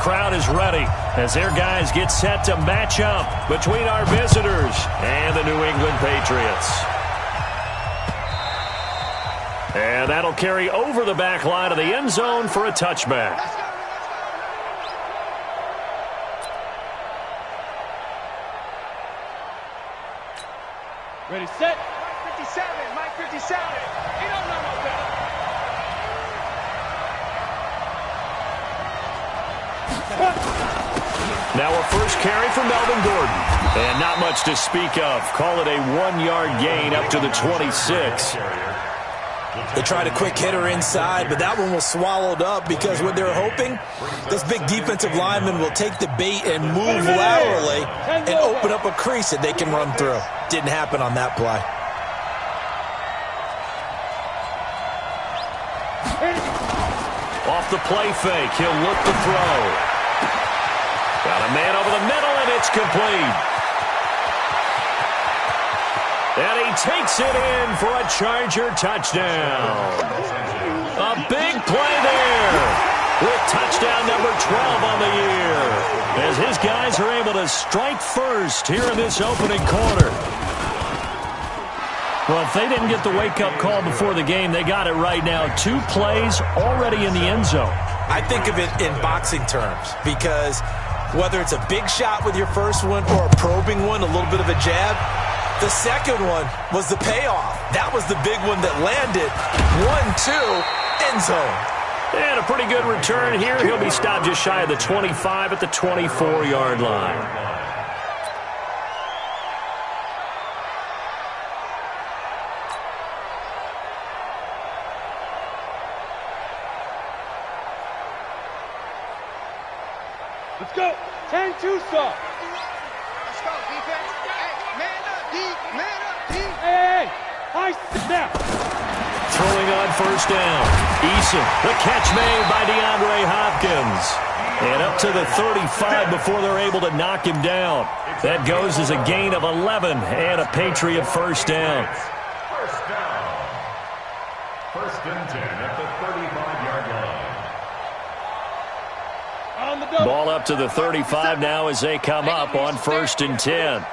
crowd is ready as their guys get set to match up between our visitors and the New England Patriots. And that'll carry over the back line of the end zone for a touchback. Ready, set. 57, Mike 57. You don't know no better. Now a first carry for Melvin Gordon. And not much to speak of. Call it a 1-yard gain up to the 26. They tried a quick hitter inside, but that one was swallowed up because what they're hoping, this big defensive lineman will take the bait and move laterally and open up a crease that they can run through. Didn't happen on that play. Off the play fake, he'll look to throw. Got a man over the middle, and it's complete. And he takes it in for a Charger touchdown. A big play there with touchdown number 12 on the year as his guys are able to strike first here in this opening quarter. Well, if they didn't get the wake-up call before the game, they got it right now. 2 plays already in the end zone. I think of it in boxing terms because whether it's a big shot with your first one or a probing one, a little bit of a jab, the second one was the payoff. That was the big one that landed. 1-2, end zone. And a pretty good return here. He'll be stopped just shy of the 25 at the 24-yard line. Let's go. 10-2 stop. Let's go, defense. Hey, man up, D. Man up, D. Hey, I snap. Throwing on first down. Eason, the catch made by DeAndre Hopkins. And up to the 35 before they're able to knock him down. That goes as a gain of 11 and a Patriot first down. First down. First and 10 at the 35-yard line. On the double. Ball up to the 35 now as they come up on first and 10.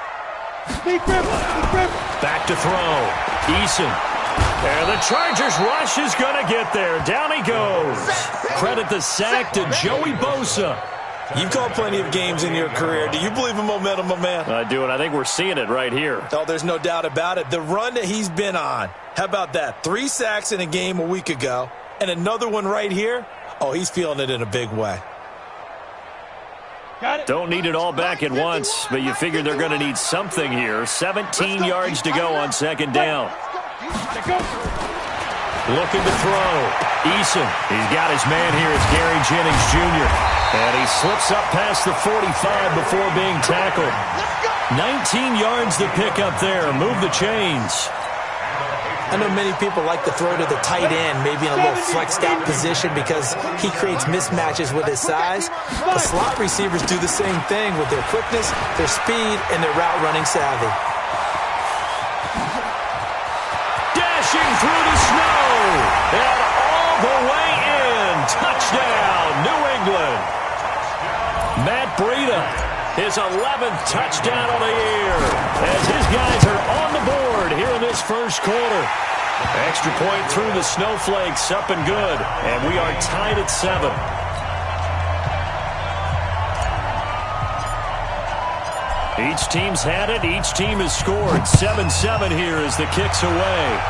Back to throw. Eason. And the Chargers rush is going to get there. Down he goes. Credit the sack to Joey Bosa. You've called plenty of games in your career. Do you believe in momentum, my man? I do, and I think we're seeing it right here. Oh, there's no doubt about it. The run that he's been on. How about that? 3 sacks in a game a week ago, and another one right here. Oh, he's feeling it in a big way. Don't need it all back at once, but you figure they're going to need something here. 17 yards to go on second down. Looking to throw. Eason. He's got his man here. It's Gary Jennings Jr. And he slips up past the 45 before being tackled. 19 yards to pick up there. Move the chains. I know many people like to throw to the tight end, maybe in a little flexed out position because he creates mismatches with his size. The slot receivers do the same thing with their quickness, their speed, and their route running savvy. Dashing through the snow and all the way in. Touchdown, New England. Matt Breida, his 11th touchdown of the year as his guys are on the board here in this first quarter. Extra point through the snowflakes, up and good, and we are tied at 7. Each team's had it. Each team has scored. 7-7 here as the kick's away.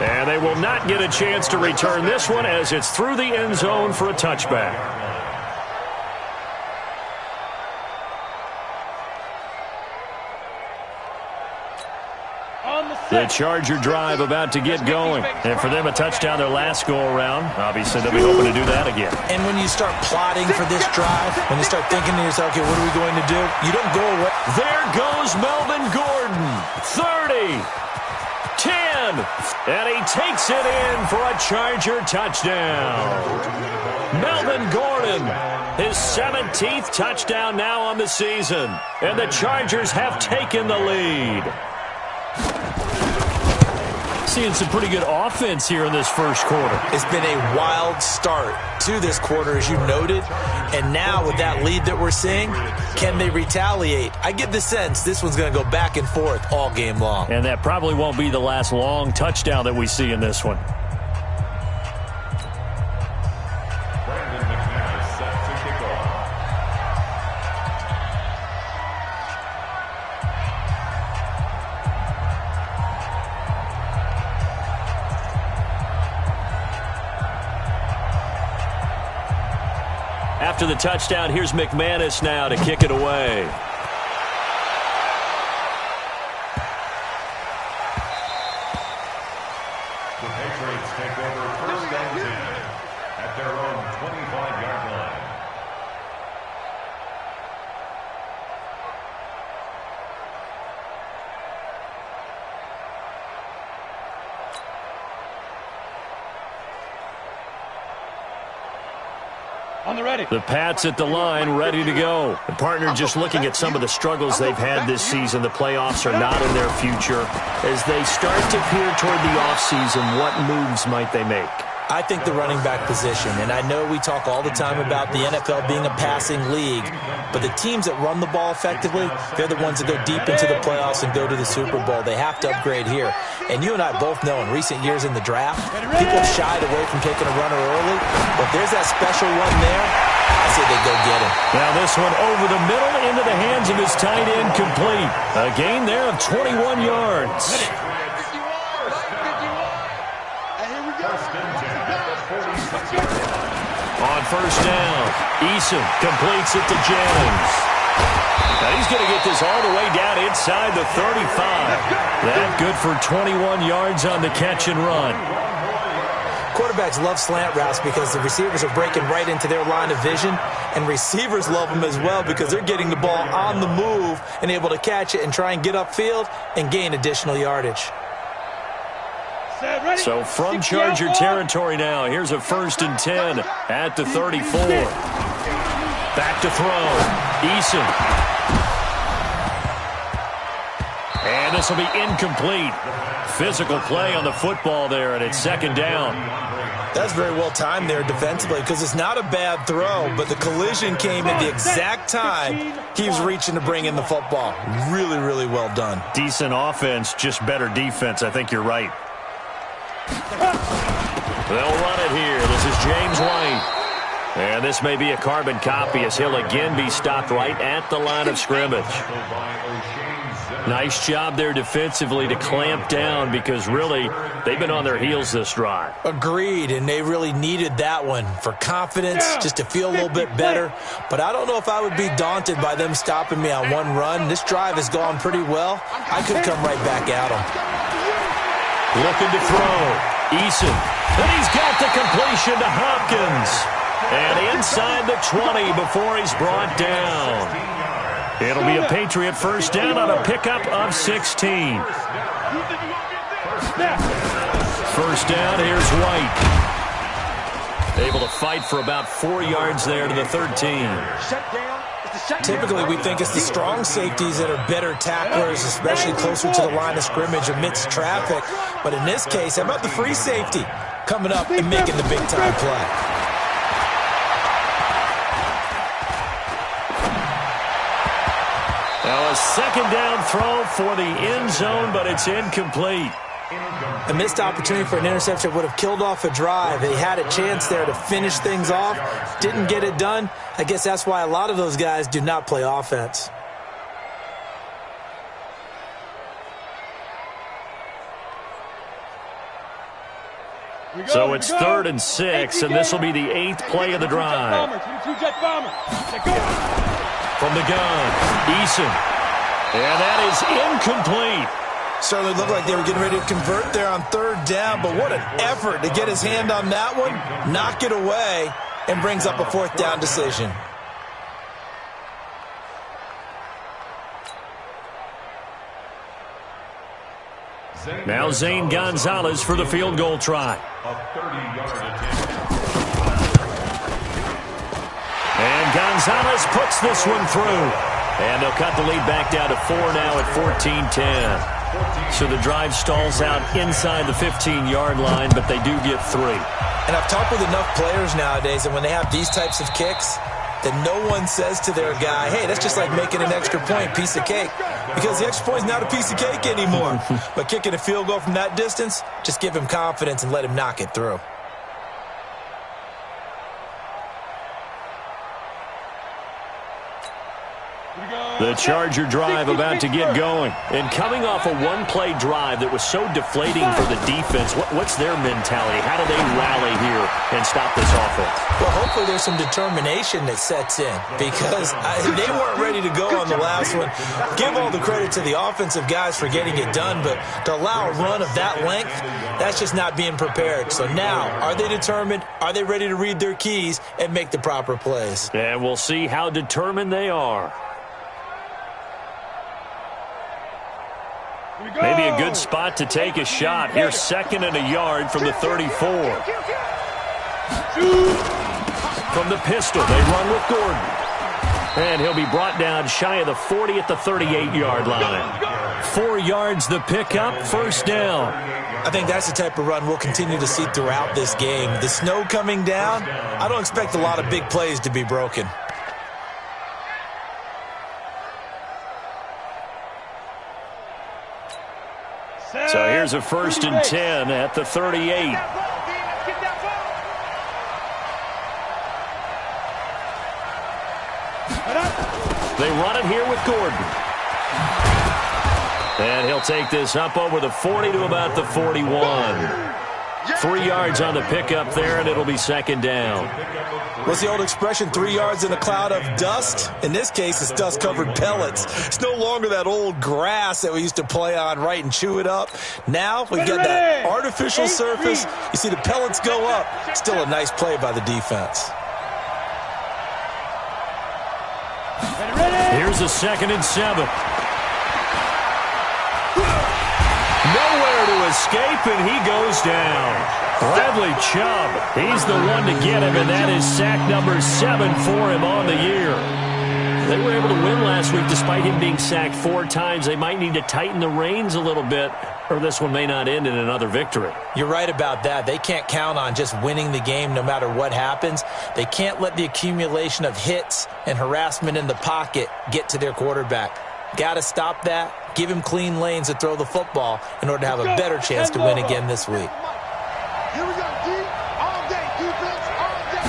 And they will not get a chance to return this one as it's through the end zone for a touchback. The Charger drive about to get going. And for them, a touchdown their last go-around. Obviously, they'll be hoping to do that again. And when you start plotting for this drive, when you start thinking to yourself, okay, what are we going to do? You don't go away. There goes Melvin Gordon. 30. 10. And he takes it in for a Charger touchdown. Melvin Gordon, his 17th touchdown now on the season. And the Chargers have taken the lead. seeing some pretty good offense here in this first quarter. It's been a wild start to this quarter, as you noted. And now with that lead that we're seeing, can they retaliate? I get the sense this one's going to go back and forth all game long. And that probably won't be the last long touchdown that we see in this one. After the touchdown, here's McManus now to kick it away. The Patriots take over first and 10 at their own 25-yard line. On the ready. The Pats at the line, ready to go. The partner just looking at some of the struggles they've had this season. The playoffs are not in their future. As they start to peer toward the offseason, what moves might they make? I think the running back position, and I know we talk all the time about the NFL being a passing league, but the teams that run the ball effectively, they're the ones that go deep into the playoffs and go to the Super Bowl. They have to upgrade here. And you and I both know in recent years in the draft, people shied away from taking a runner early, but if there's that special one there, I say they go get him. Now this one over the middle into the hands of his tight end, complete. A gain there of 21 yards. On first down, Eason completes it to Jennings. Now he's going to get this all the way down inside the 35. That good for 21 yards on the catch and run. Quarterbacks love slant routes because the receivers are breaking right into their line of vision, and receivers love them as well because they're getting the ball on the move and able to catch it and try and get upfield and gain additional yardage. So from Charger territory now, here's a 1st and 10 at the 34. Back to throw. Eason. And this will be incomplete. Physical play on the football there, and it's 2nd down. That's very well timed there defensively because it's not a bad throw, but the collision came at the exact time he was reaching to bring in the football. Really, really well done. Decent offense, just better defense. I think you're right. They'll run it here. This is James White. And this may be a carbon copy as he'll again be stopped right at the line of scrimmage. Nice job there defensively to clamp down because really they've been on their heels this drive. Agreed, and they really needed that one for confidence, just to feel a little bit better. But I don't know if I would be daunted by them stopping me on one run. This drive has gone pretty well. I could come right back at them. Looking to throw. Eason. And he's got the completion to Hopkins. And inside the 20 before he's brought down. It'll be a Patriot 1st down on a pickup of 16. 1st down, here's White. Able to fight for about 4 yards there to the 13. Typically, we think it's the strong safeties that are better tacklers, especially closer to the line of scrimmage amidst traffic. But in this case, how about the free safety coming up and making the big-time play? Now a 2nd down throw for the end zone, but it's incomplete. A missed opportunity for an interception would have killed off a drive. They had a chance there to finish things off. Didn't get it done. I guess that's why a lot of those guys do not play offense. So it's 3rd and 6, and this will be the 8th play of the drive. From the gun, Eason. And that is incomplete. Certainly looked like they were getting ready to convert there on 3rd down, but what an effort to get his hand on that one, knock it away, and brings up a 4th down decision. Now Zane Gonzalez for the field goal try. And Gonzalez puts this one through. And they'll cut the lead back down to 4 now at 14-10. So the drive stalls out inside the 15-yard line, but they do get 3. And I've talked with enough players nowadays, and when they have these types of kicks, that no one says to their guy, hey, that's just like making an extra point, piece of cake. Because the extra point is not a piece of cake anymore. But kicking a field goal from that distance, just give him confidence and let him knock it through. The Charger drive about to get going. And coming off a one-play drive that was so deflating for the defense, what's their mentality? How do they rally here and stop this offense? Well, hopefully there's some determination that sets in because they weren't ready to go on the last one. Give all the credit to the offensive guys for getting it done, but to allow a run of that length, that's just not being prepared. So now, are they determined? Are they ready to read their keys and make the proper plays? And we'll see how determined they are. Maybe a good spot to take a shot. Here's 2nd and a yard from the 34. From the pistol, they run with Gordon. And he'll be brought down shy of the 40 at the 38-yard line. 4 yards the pickup, first down. I think that's the type of run we'll continue to see throughout this game. The snow coming down, I don't expect a lot of big plays to be broken. So here's a 1st and 10 at the 38. They run it here with Gordon. And he'll take this up over the 40 to about the 41. 3 yards on the pickup there, and it'll be 2nd down. What's the old expression, 3 yards in a cloud of dust? In this case, it's dust-covered pellets. It's no longer that old grass that we used to play on, right, and chew it up. Now we've got that artificial surface. You see the pellets go up. Still a nice play by the defense. Here's a 2nd and 7. Nowhere to escape, and he goes down. Bradley Chubb, he's the one to get him, and that is sack number 7 for him on the year. They were able to win last week despite him being sacked 4 times. They might need to tighten the reins a little bit, or this one may not end in another victory. You're right about that. They can't count on just winning the game no matter what happens. They can't let the accumulation of hits and harassment in the pocket get to their quarterback. Got to stop that. Give him clean lanes to throw the football in order to have a better chance to win again this week. Here we go, D. All day, defense, all day.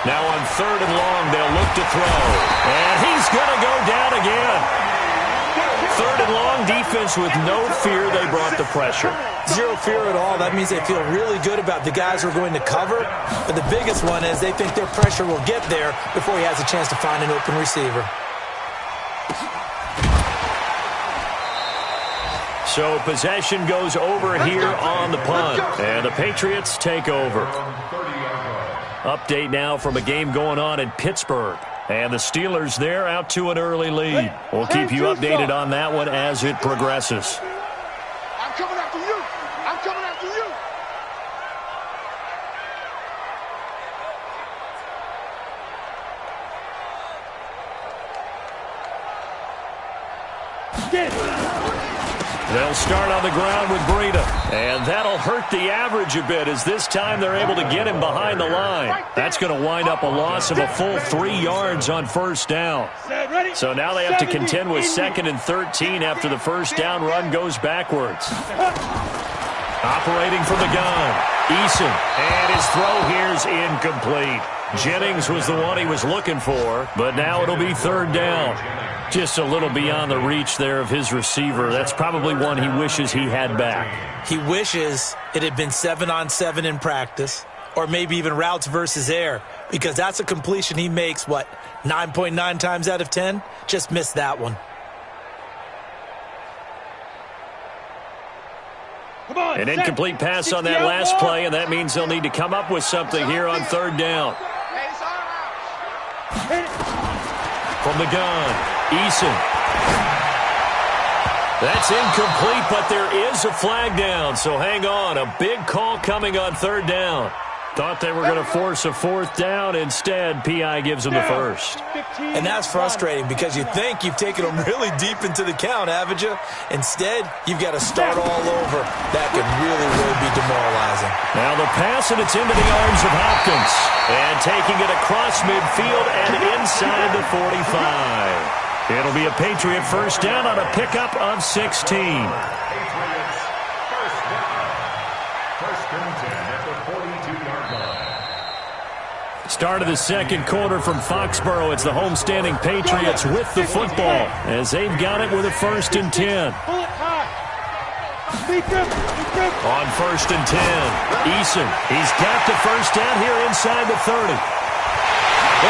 Now on 3rd and long, they'll look to throw. And he's going to go down again. 3rd and long, defense with no fear. They brought the pressure. Zero fear at all. That means they feel really good about the guys who are going to cover. But the biggest one is they think their pressure will get there before he has a chance to find an open receiver. So possession goes over here on the punt, and the Patriots take over. Update now from a game going on in Pittsburgh, and the Steelers there out to an early lead. We'll keep you updated on that one as it progresses. I'm coming after you. I'm coming after you. They'll start on the ground with Breida, and that'll hurt the average a bit as this time they're able to get him behind the line. That's going to wind up a loss of a full 3 yards on 1st down. So now they have to contend with 2nd and 13 after the 1st down run goes backwards. Operating from the gun, Eason, and his throw here's incomplete. Jennings was the one he was looking for, but now it'll be 3rd down. Just a little beyond the reach there of his receiver. That's probably one he wishes he had back. He wishes it had been 7-on-7 in practice, or maybe even routes versus air, because that's a completion he makes, 9.9 times out of 10? Just missed that one. An incomplete pass on that last play, and that means they'll need to come up with something here on 3rd down. From the gun, Eason. That's incomplete, but there is a flag down, so hang on. A big call coming on 3rd down. Thought they were going to force a fourth down. Instead, P.I. gives them the first. And that's frustrating because you think you've taken them really deep into the count, haven't you? Instead, you've got to start all over. That could really be demoralizing. Now the pass, and it's into the arms of Hopkins. And taking it across midfield and inside the 45. It'll be a Patriot first down on a pickup of 16. Patriots first down. First and 10 at the 42-yard line. Start of the second quarter from Foxborough. It's the homestanding Patriots with the football as they've got it with a first and 10. On first and 10, Eason. He's got the first down here inside the 30. And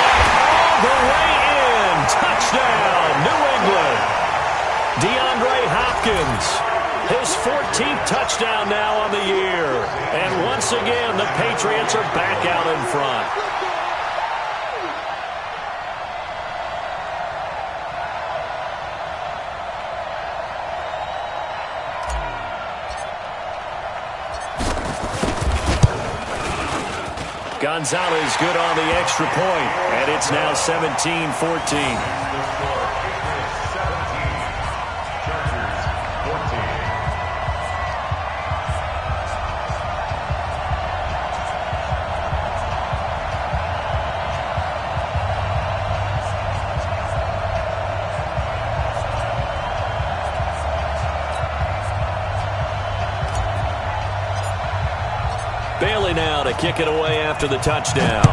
all the way in. Touchdown, New England. DeAndre Hopkins. His 14th touchdown now on the year. And once again, the Patriots are back out in front. Gonzalez good on the extra point, and it's now 17-14. Bailey now to kick it away after the touchdown.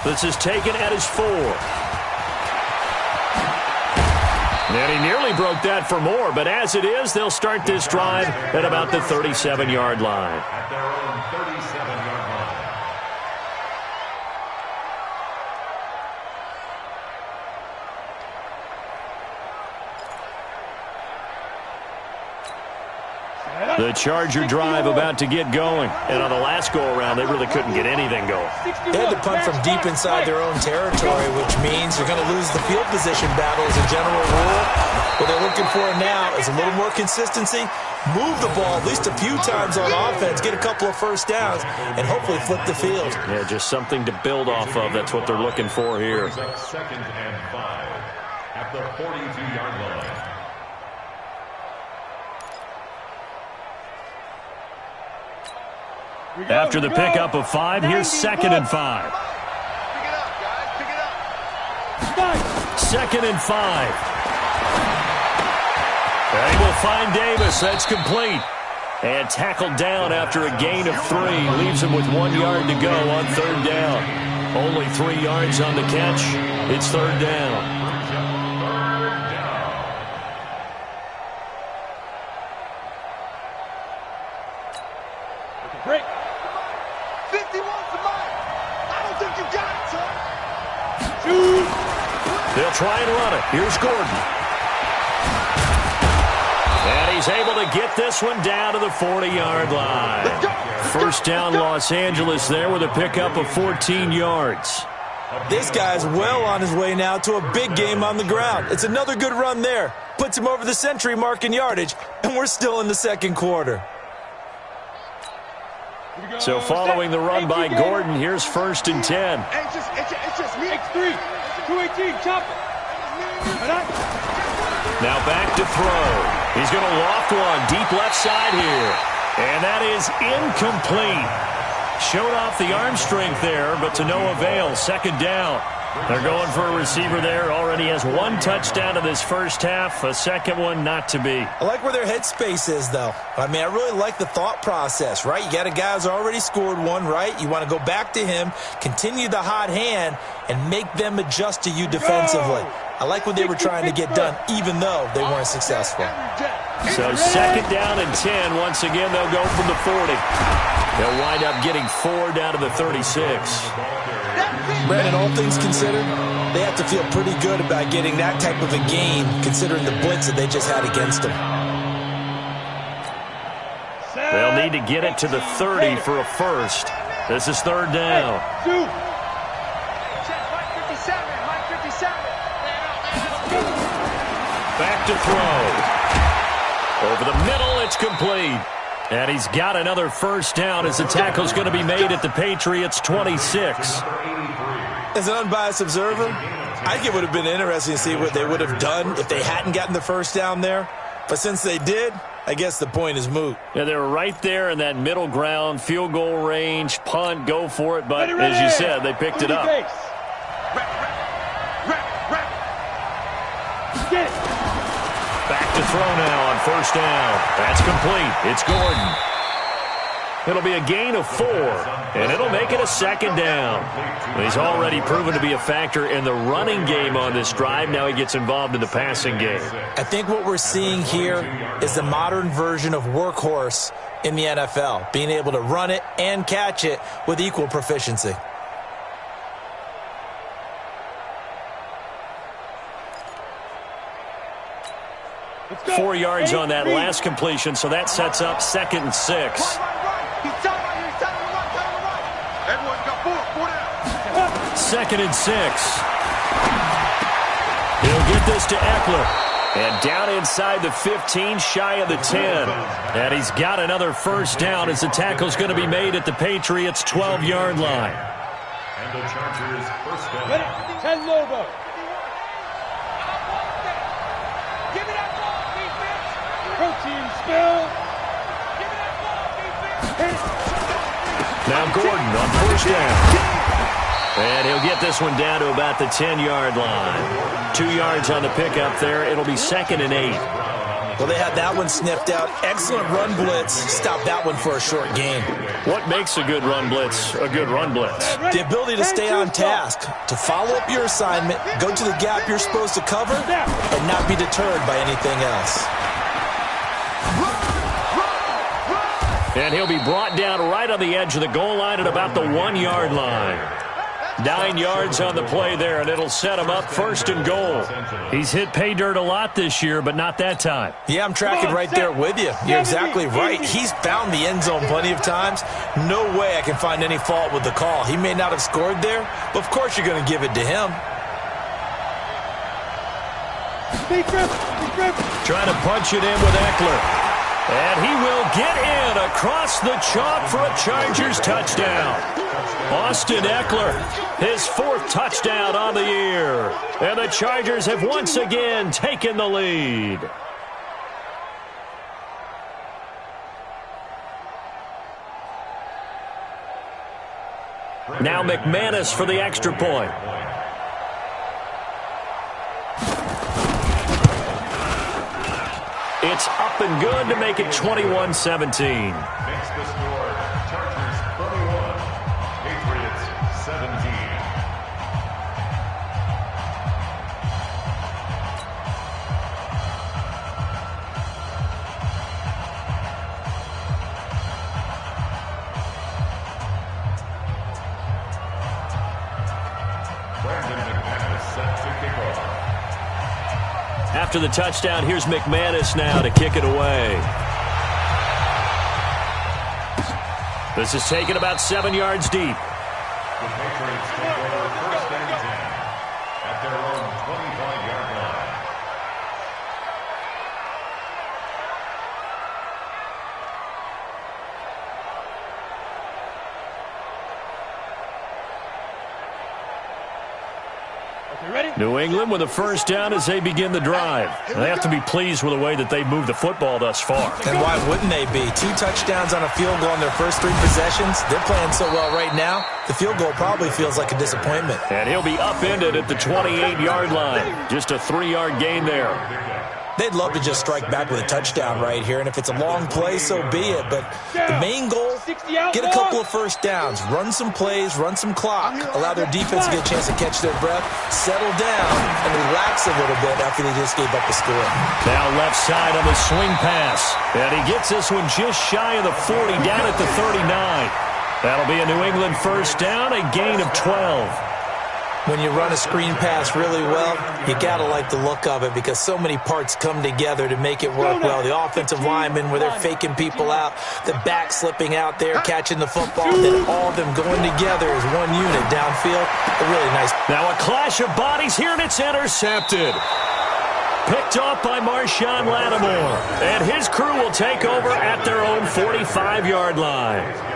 This is taken at his 4. And he nearly broke that for more, but as it is, they'll start this drive at about the 37-yard line. At their own 37-yard line. The Charger drive about to get going. And on the last go-around, they really couldn't get anything going. They had to punt from deep inside their own territory, which means they're going to lose the field position battle as a general rule. What they're looking for now is a little more consistency, move the ball at least a few times on offense, get a couple of first downs, and hopefully flip the field. Yeah, just something to build off of. That's what they're looking for here. Second and 5 at the 42-yard line. After the pickup of 5, here's second and 5. Pick it up, guys. Pick it up. Second and 5. They will find Davis. That's complete. And tackled down after a gain of 3. Leaves him with 1 yard to go on third down. Only 3 yards on the catch. It's third down. Break. 51's the mark. I don't think you got it, son. Shoot. They'll try and run it. Here's Gordon. And he's able to get this one down to the 40-yard line. First down, Los Angeles there with a pickup of 14 yards. This guy's well on his way now to a big game on the ground. It's another good run there. Puts him over the century mark in yardage, and we're still in the second quarter. So following the run by Gordon, here's first and 10. Hey, it's just me. X3. 218. Chop it. Now back to throw. He's going to loft one deep left side here. And that is incomplete. Showed off the arm strength there, but to no avail. Second down. They're going for a receiver there. Already has 1 touchdown in this first half. A second one not to be. I like where their headspace is, though. I mean, I really like the thought process, right? You got a guy who's already scored 1, right? You want to go back to him, continue the hot hand, and make them adjust to you defensively. I like what they were trying to get done, even though they weren't successful. So second down and 10. Once again, they'll go from the 40. They'll wind up getting 4 down to the 36. Brandon, all things considered, they have to feel pretty good about getting that type of a gain, considering the blitz that they just had against them. They'll need to get it to the 30 for a first. This is third down. Shoot. Mike 57. Mike 57. Back to throw. Over the middle, it's complete. And he's got another first down as the tackle's going to be made at the Patriots' 26. As an unbiased observer, I think it would have been interesting to see what they would have done if they hadn't gotten the first down there. But since they did, I guess the point is moot. Yeah, they were right there in that middle ground, field goal range, punt, go for it. But as you said, they picked it up. Back to throw now on first down. That's complete. It's Gordon. It'll be a gain of 4, and it'll make it a second down. He's already proven to be a factor in the running game on this drive. Now he gets involved in the passing game. I think what we're seeing here is the modern version of workhorse in the NFL, being able to run it and catch it with equal proficiency. Go. 4 yards on that last completion, so that sets up 2nd and 6. Second and 6. He'll get this to Eckler. And down inside the 15, shy of the 10. And he's got another first down as the tackle's going to be made at the Patriots' 12-yard line. And the Chargers' first down. 10 Lobo. Protein spill. Give me that ball, defense. Now Gordon on first down. And he'll get this one down to about the 10-yard line. 2 yards on the pickup there. It'll be 2nd and 8. Well, they had that one sniffed out. Excellent run blitz. Stop that one for a short gain. What makes a good run blitz a good run blitz? The ability to stay on task, to follow up your assignment, go to the gap you're supposed to cover, and not be deterred by anything else. And he'll be brought down right on the edge of the goal line at about the 1-yard line. 9 yards on the play there, and it'll set him up 1st and goal. He's hit pay dirt a lot this year, but not that time. Yeah, I'm tracking right there with you. You're exactly right. He's found the end zone plenty of times. No way I can find any fault with the call. He may not have scored there, but of course you're going to give it to him. Trying to punch it in with Eckler. And he will get in across the chalk for a Chargers touchdown. Austin Eckler, his 4th touchdown on the year. And the Chargers have once again taken the lead. Now McManus for the extra point. It's up and good to make it 21-17. Makes the score Chargers 31, Patriots 17. After the touchdown, here's McManus now to kick it away. This is taken about 7 yards deep. The Patriots take over 1st and 10 at their own 25-yard line. New England with a first down as they begin the drive. They have to be pleased with the way that they've moved the football thus far. And why wouldn't they be? 2 touchdowns on a field goal in their first 3 possessions. They're playing so well right now, the field goal probably feels like a disappointment. And he'll be upended at the 28-yard line. Just a 3-yard gain there. They'd love to just strike back with a touchdown right here, and if it's a long play, so be it. But the main goal, get a couple of first downs, run some plays, run some clock, allow their defense to get a chance to catch their breath, settle down, and relax a little bit after they just gave up the score. Now left side on the swing pass, and he gets this one just shy of the 40, down at the 39. That'll be a New England first down, a gain of 12. When you run a screen pass really well, you got to like the look of it because so many parts come together to make it work well. The offensive linemen where they're faking people out, the back slipping out there, catching the football, then all of them going together as one unit downfield. A really nice. Now a clash of bodies here, and it's intercepted. Picked off by Marshawn Lattimore. And his crew will take over at their own 45-yard line.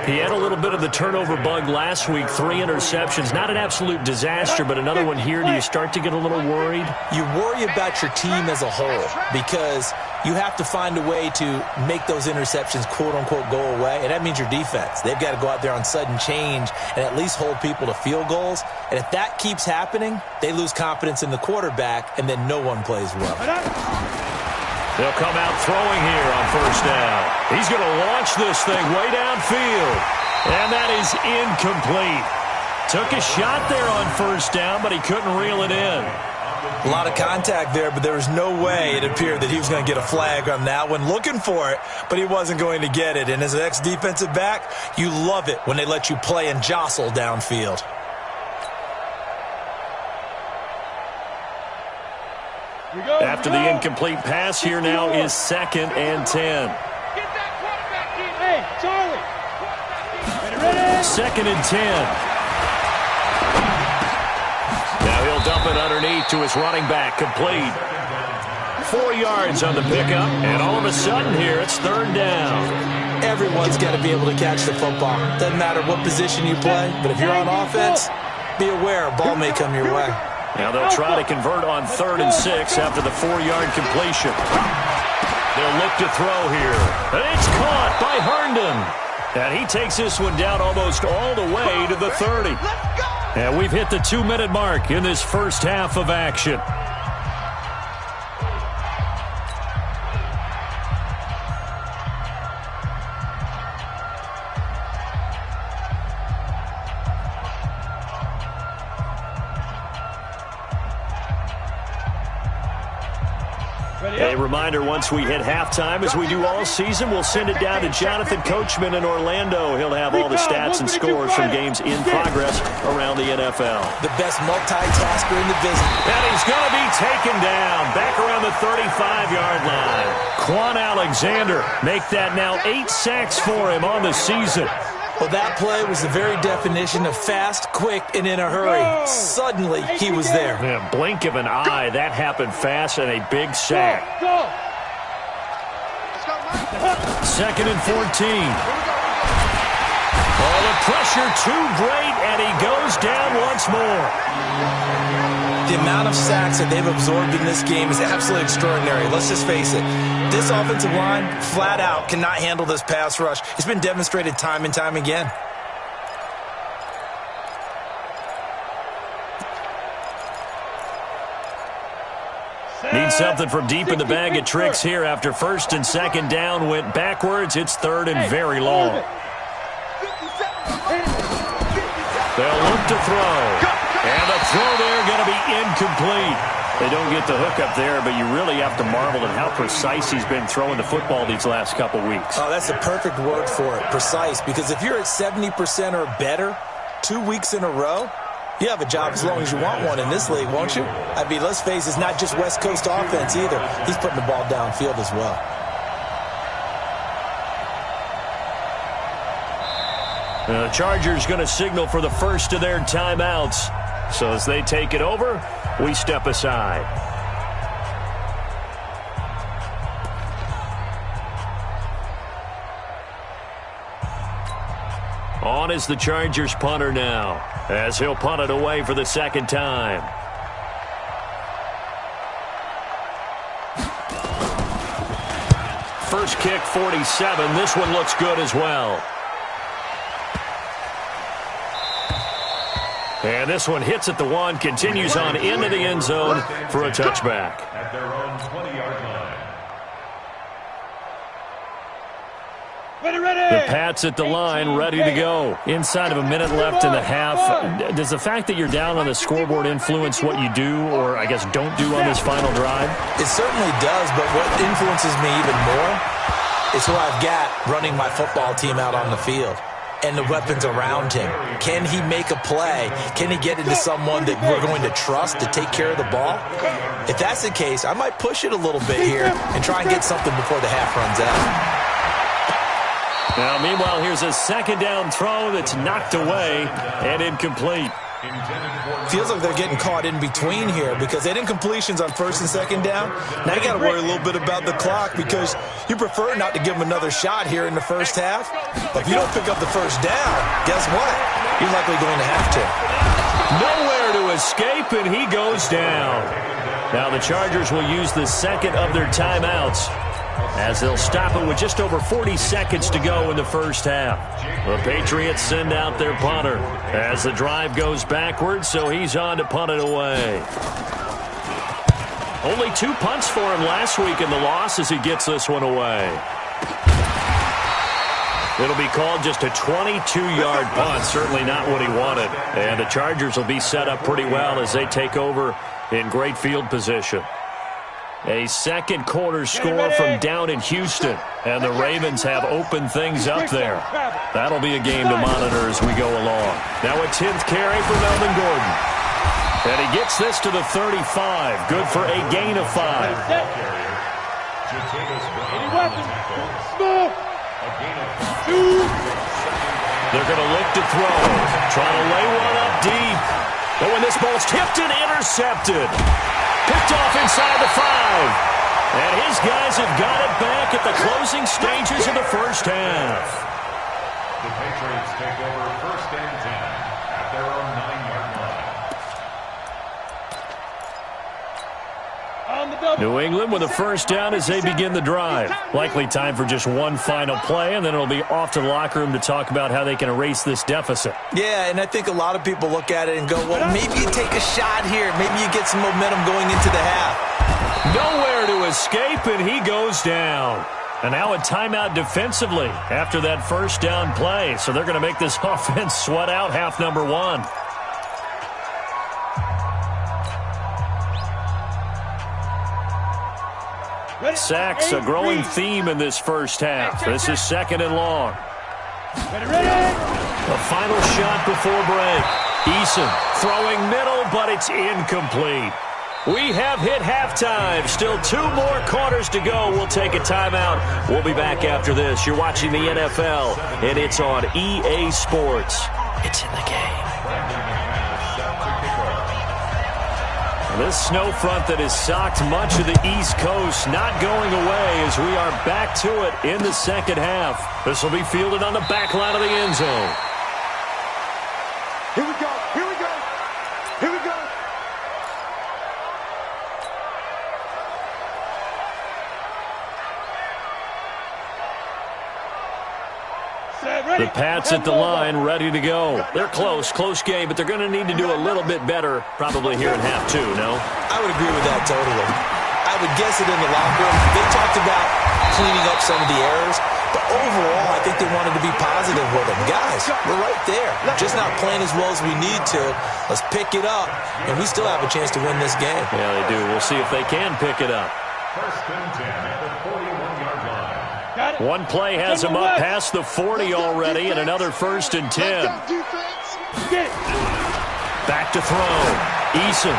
He had a little bit of the turnover bug last week, 3 interceptions. Not an absolute disaster, but another one here. Do you start to get a little worried? You worry about your team as a whole because you have to find a way to make those interceptions, quote-unquote, go away, and that means your defense. They've got to go out there on sudden change and at least hold people to field goals. And if that keeps happening, they lose confidence in the quarterback, and then no one plays well. They'll come out throwing here on first down. He's going to launch this thing way downfield. And that is incomplete. Took a shot there on first down, but he couldn't reel it in. A lot of contact there, but there was no way it appeared that he was going to get a flag on that one. Looking for it, but he wasn't going to get it. And as an ex-defensive back, you love it when they let you play and jostle downfield. After the incomplete pass, here now is 2nd and 10. Get that quarterback in. Hey, Charlie. 2nd and 10. Now he'll dump it underneath to his running back, complete. 4 yards on the pickup, and all of a sudden here it's 3rd down. Everyone's got to be able to catch the football. Doesn't matter what position you play, but if you're on offense, be aware a ball may come your way. Now they'll try to convert on 3rd and 6 after the 4-yard completion. They'll look to throw here. And it's caught by Herndon. And he takes this one down almost all the way to the 30. And we've hit the 2-minute mark in this first half of action. A reminder, once we hit halftime, as we do all season, we'll send it down to Jonathan Coachman in Orlando. He'll have all the stats and scores from games in progress around the NFL. The best multitasker in the business. And he's going to be taken down back around the 35-yard line. Quan Alexander make that now 8 sacks for him on the season. Well, that play was the very definition of fast, quick, and in a hurry. Suddenly, he was there. Yeah, blink of an eye, that happened fast, and a big sack. 2nd and 14. Oh, the pressure too great, and he goes down once more. The amount of sacks that they've absorbed in this game is absolutely extraordinary. Let's just face it. This offensive line, flat out, cannot handle this pass rush. It's been demonstrated time and time again. Need something from deep in the bag of tricks here after 1st and 2nd down went backwards. It's 3rd and very long. They'll look to throw. And the throw there going to be incomplete. They don't get the hook up there, but you really have to marvel at how precise he's been throwing the football these last couple weeks. Oh, that's the perfect word for it, precise, because if you're at 70% or better 2 weeks in a row, you have a job as long as you want one in this league, won't you? I mean, let's face it, it's not just West Coast offense either. He's putting the ball downfield as well. The Chargers going to signal for the first of their timeouts. So as they take it over, we step aside. On is the Chargers punter now, as he'll punt it away for the 2nd time. First kick, 47. This one looks good as well. And this one hits at the 1, continues on into the end zone for a touchback. At their own 20-yard line. The Pats at the line, ready to go. Inside of a minute left in the half. Does the fact that you're down on the scoreboard influence what you do, or I guess don't do on this final drive? It certainly does, but what influences me even more is who I've got running my football team out on the field. And the weapons around him. Can he make a play? Can he get into someone that we're going to trust to take care of the ball? If that's the case, I might push it a little bit here and try and get something before the half runs out. Now, meanwhile, here's a 2nd down throw that's knocked away and incomplete. Feels like they're getting caught in between here because they didn't completions on first and second down. Now you got to worry a little bit about the clock because you prefer not to give them another shot here in the first half. But if you don't pick up the first down, guess what? You're likely going to have to. Nowhere to escape, and he goes down. Now the Chargers will use the second of their timeouts as they'll stop it with just over 40 seconds to go in the first half. The Patriots send out their punter as the drive goes backwards, so he's on to punt it away. Only 2 punts for him last week in the loss as he gets this one away. It'll be called just a 22-yard punt, certainly not what he wanted. And the Chargers will be set up pretty well as they take over in great field position. A second quarter score from down in Houston, and the Ravens have opened things up there. That'll be a game to monitor as we go along. Now a 10th carry for Melvin Gordon. And he gets this to the 35. Good for a gain of 5. They're going to look to throw. Trying to lay one up deep. But when this ball's tipped and intercepted. Picked off inside the 5. And his guys have got it back at the closing stages of the first half. The Patriots take over first and 10 at their own 9-yard line. New England with a first down as they begin the drive. Likely time for just one final play, and then it'll be off to the locker room to talk about how they can erase this deficit. Yeah, and I think a lot of people look at it and go, well, maybe you take a shot here. Maybe you get some momentum going into the half. Nowhere to escape, and he goes down. And now a timeout defensively after that first down play. So they're going to make this offense sweat out half number 1. Sacks, a growing theme in this first half. This is second and long. The final shot before break. Eason throwing middle, but it's incomplete. We have hit halftime. Still 2 more quarters to go. We'll take a timeout. We'll be back after this. You're watching the NFL, and it's on EA Sports. It's in the game. This snow front that has socked much of the East Coast not going away as we are back to it in the second half. This will be fielded on the back line of the end zone. Here we go. Here we go. Here we go. The Pats at the line, ready to go. They're close game, but they're going to need to do a little bit better probably here in half 2, no? I would agree with that totally. I would guess it in the locker room. They talked about cleaning up some of the errors, but overall, I think they wanted to be positive with them. Guys, we're right there. Just not playing as well as we need to. Let's pick it up, and we still have a chance to win this game. Yeah, they do. We'll see if they can pick it up. First and 10 at the 41-yard line. One play has him up past the 40 already, and another first and 10. Back to throw. Eason.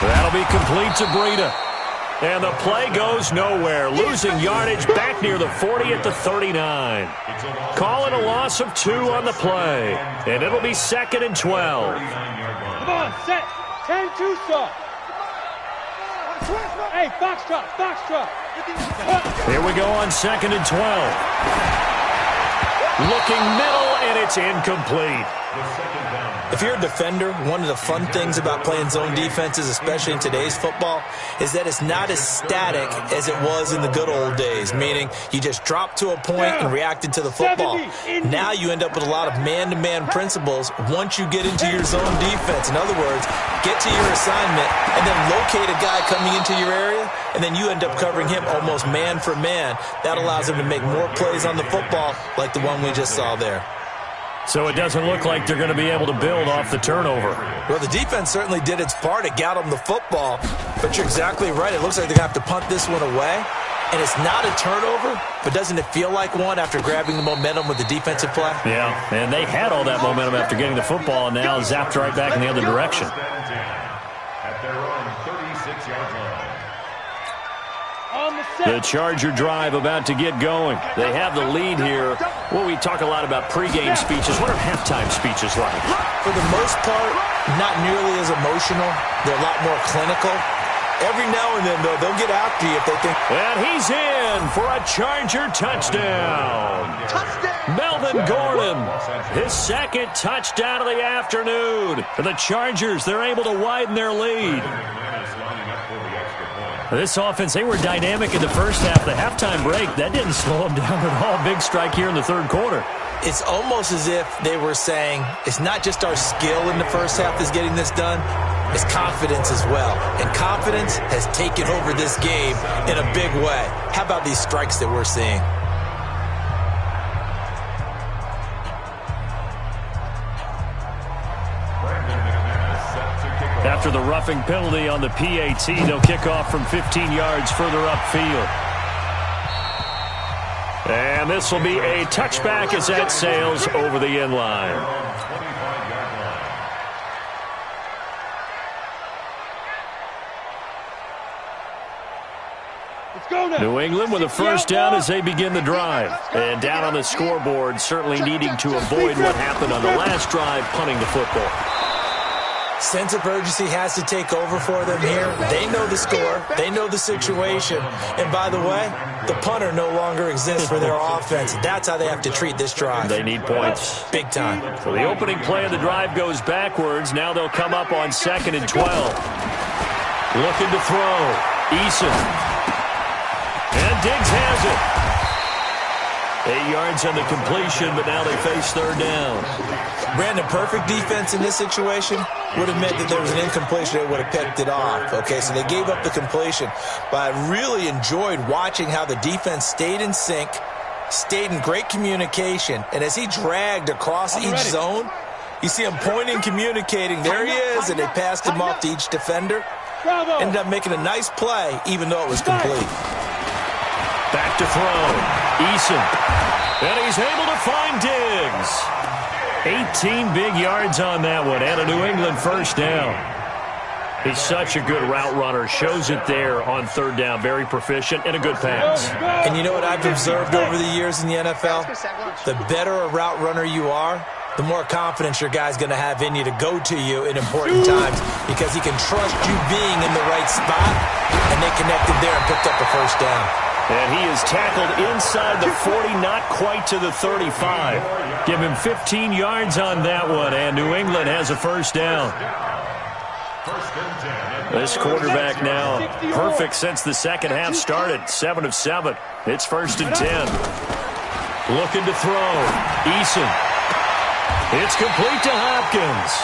That'll be complete to Breida. And the play goes nowhere. Losing yardage back near the 40 at the 39. Calling a loss of 2 on the play. And it'll be second and 12. Come on, set. 10-2 stop. Hey, Foxtrot. Here we go on second and 12. Looking middle, and it's incomplete. If you're a defender, one of the fun things about playing zone defenses, especially in today's football, is that it's not as static as it was in the good old days, meaning you just drop to a point and reacted to the football. Now you end up with a lot of man-to-man principles once you get into your zone defense. In other words, get to your assignment and then locate a guy coming into your area, and then you end up covering him almost man for man. That allows him to make more plays on the football like the one we just saw there. So it doesn't look like they're going to be able to build off the turnover. Well, the defense certainly did its part to get them the football, but you're exactly right. It looks like they're going to have to punt this one away, and it's not a turnover, but doesn't it feel like one after grabbing the momentum with the defensive play? Yeah, and they had all that momentum after getting the football, and now zapped right back in the other direction. At their own 36-yard line. On the The Charger drive about to get going. They have the lead here. Well, we talk a lot about pregame speeches. What are halftime speeches like? For the most part, not nearly as emotional. They're a lot more clinical. Every now and then, though, they'll get after you if they think. And he's in for a Charger touchdown. Melvin Gordon, his second touchdown of the afternoon. For the Chargers, they're able to widen their lead. This offense, they were dynamic in the first half. The halftime break, that didn't slow them down at all. Big strike here in the third quarter. It's almost as if they were saying, it's not just our skill in the first half that's getting this done, it's confidence as well. And confidence has taken over this game in a big way. How about these strikes that we're seeing? After the roughing penalty on the PAT, they'll kick off from 15 yards further upfield. And this will be a touchback as that sails over the end line. New England with a first down as they begin the drive. And down on the scoreboard, certainly needing to avoid what happened on the last drive, punting the football. Sense of urgency has to take over for them here. They know the score. They know the situation. And by the way, the punter no longer exists for their offense. That's how they have to treat this drive. They need points. Big time. So the opening play of the drive goes backwards. Now they'll come up on 2nd and 12. Looking to throw. Eason. And Diggs has it. 8 yards on the completion, but now they face third down. Brandon, perfect defense in this situation would have meant that there was an incompletion that would have picked it off. Okay, so they gave up the completion. But I really enjoyed watching how the defense stayed in sync, stayed in great communication, and as he dragged across each zone, you see him pointing, communicating. There he is, and they passed him off to each defender. Ended up making a nice play, even though it was complete. Back to throw. Eason. And he's able to find Diggs. 18 big yards on that one, and a New England first down. He's such a good route runner. Shows it there on third down. Very proficient and a good pass. And you know what I've observed over the years in the NFL? The better a route runner you are, the more confidence your guy's going to have in you to go to you in important times because he can trust you being in the right spot, and they connected there and picked up the first down. And he is tackled inside the 40, not quite to the 35. Give him 15 yards on that one, and New England has a first down. This quarterback now perfect since the second half started. 7 of 7. It's 1st and 10. Looking to throw. Eason. It's complete to Hopkins.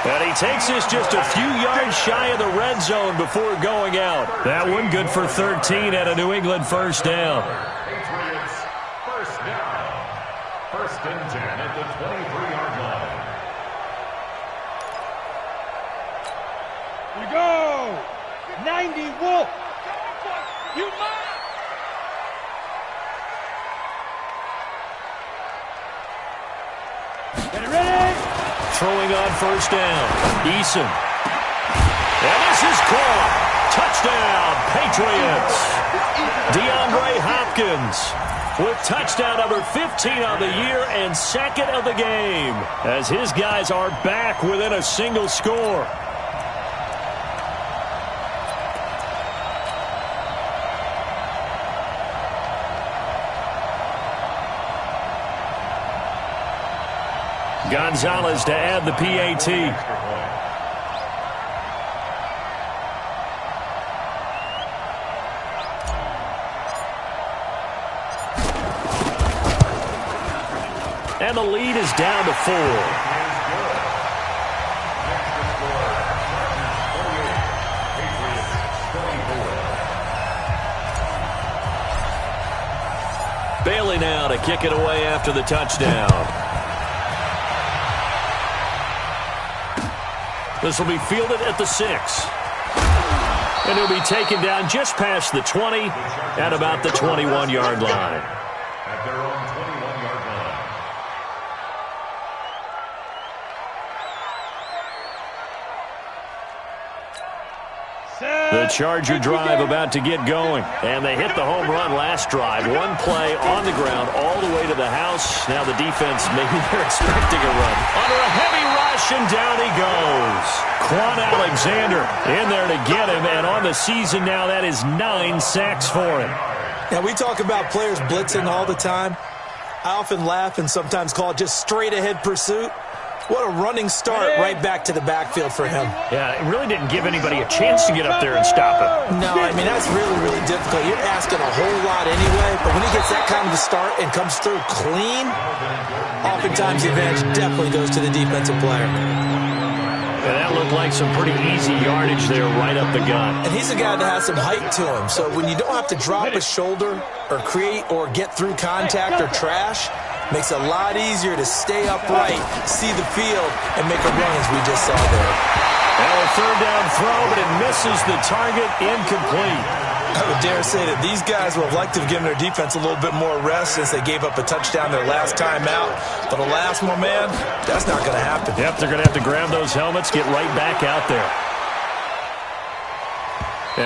And he takes this just a few yards shy of the red zone before going out. That one good for 13 at a New England first down. Patriots first down. 1st and 10 at the 23-yard line. We go! 90 Wolf! You must! Get it ready! Throwing on first down. Eason. And this is caught. Touchdown, Patriots. DeAndre Hopkins with touchdown number 15 on the year and 2nd of the game as his guys are back within a single score. Gonzalez to add the PAT. And the lead is down to 4. Bailey now to kick it away after the touchdown. This will be fielded at the 6. And he'll be taken down just past the 20 at about the 21-yard line. At their own 21-yard line. The Charger drive about to get going. And they hit the home run last drive. One play on the ground all the way to the house. Now the defense, maybe they're expecting a run. Under a heavy rush, and down he goes. Quan Alexander in there to get him. And on the season now, that is 9 sacks for him. Now, we talk about players blitzing all the time. I often laugh and sometimes call it just straight-ahead pursuit. What a running start right back to the backfield for him. Yeah, it really didn't give anybody a chance to get up there and stop him. No, I mean, that's really, really difficult. You're asking a whole lot anyway, but when he gets that kind of a start and comes through clean, oftentimes the advantage definitely goes to the defensive player. And that looked like some pretty easy yardage there right up the gut. And he's a guy that has some height to him, so when you don't have to drop a shoulder or create or get through contact or trash, makes it a lot easier to stay upright, see the field, and make a run as we just saw there. Now a third down throw, but it misses the target, incomplete. I would dare say that these guys would have liked to have given their defense a little bit more rest since they gave up a touchdown their last time out. But alas, my man, that's not going to happen. Yep, they're going to have to grab those helmets, get right back out there.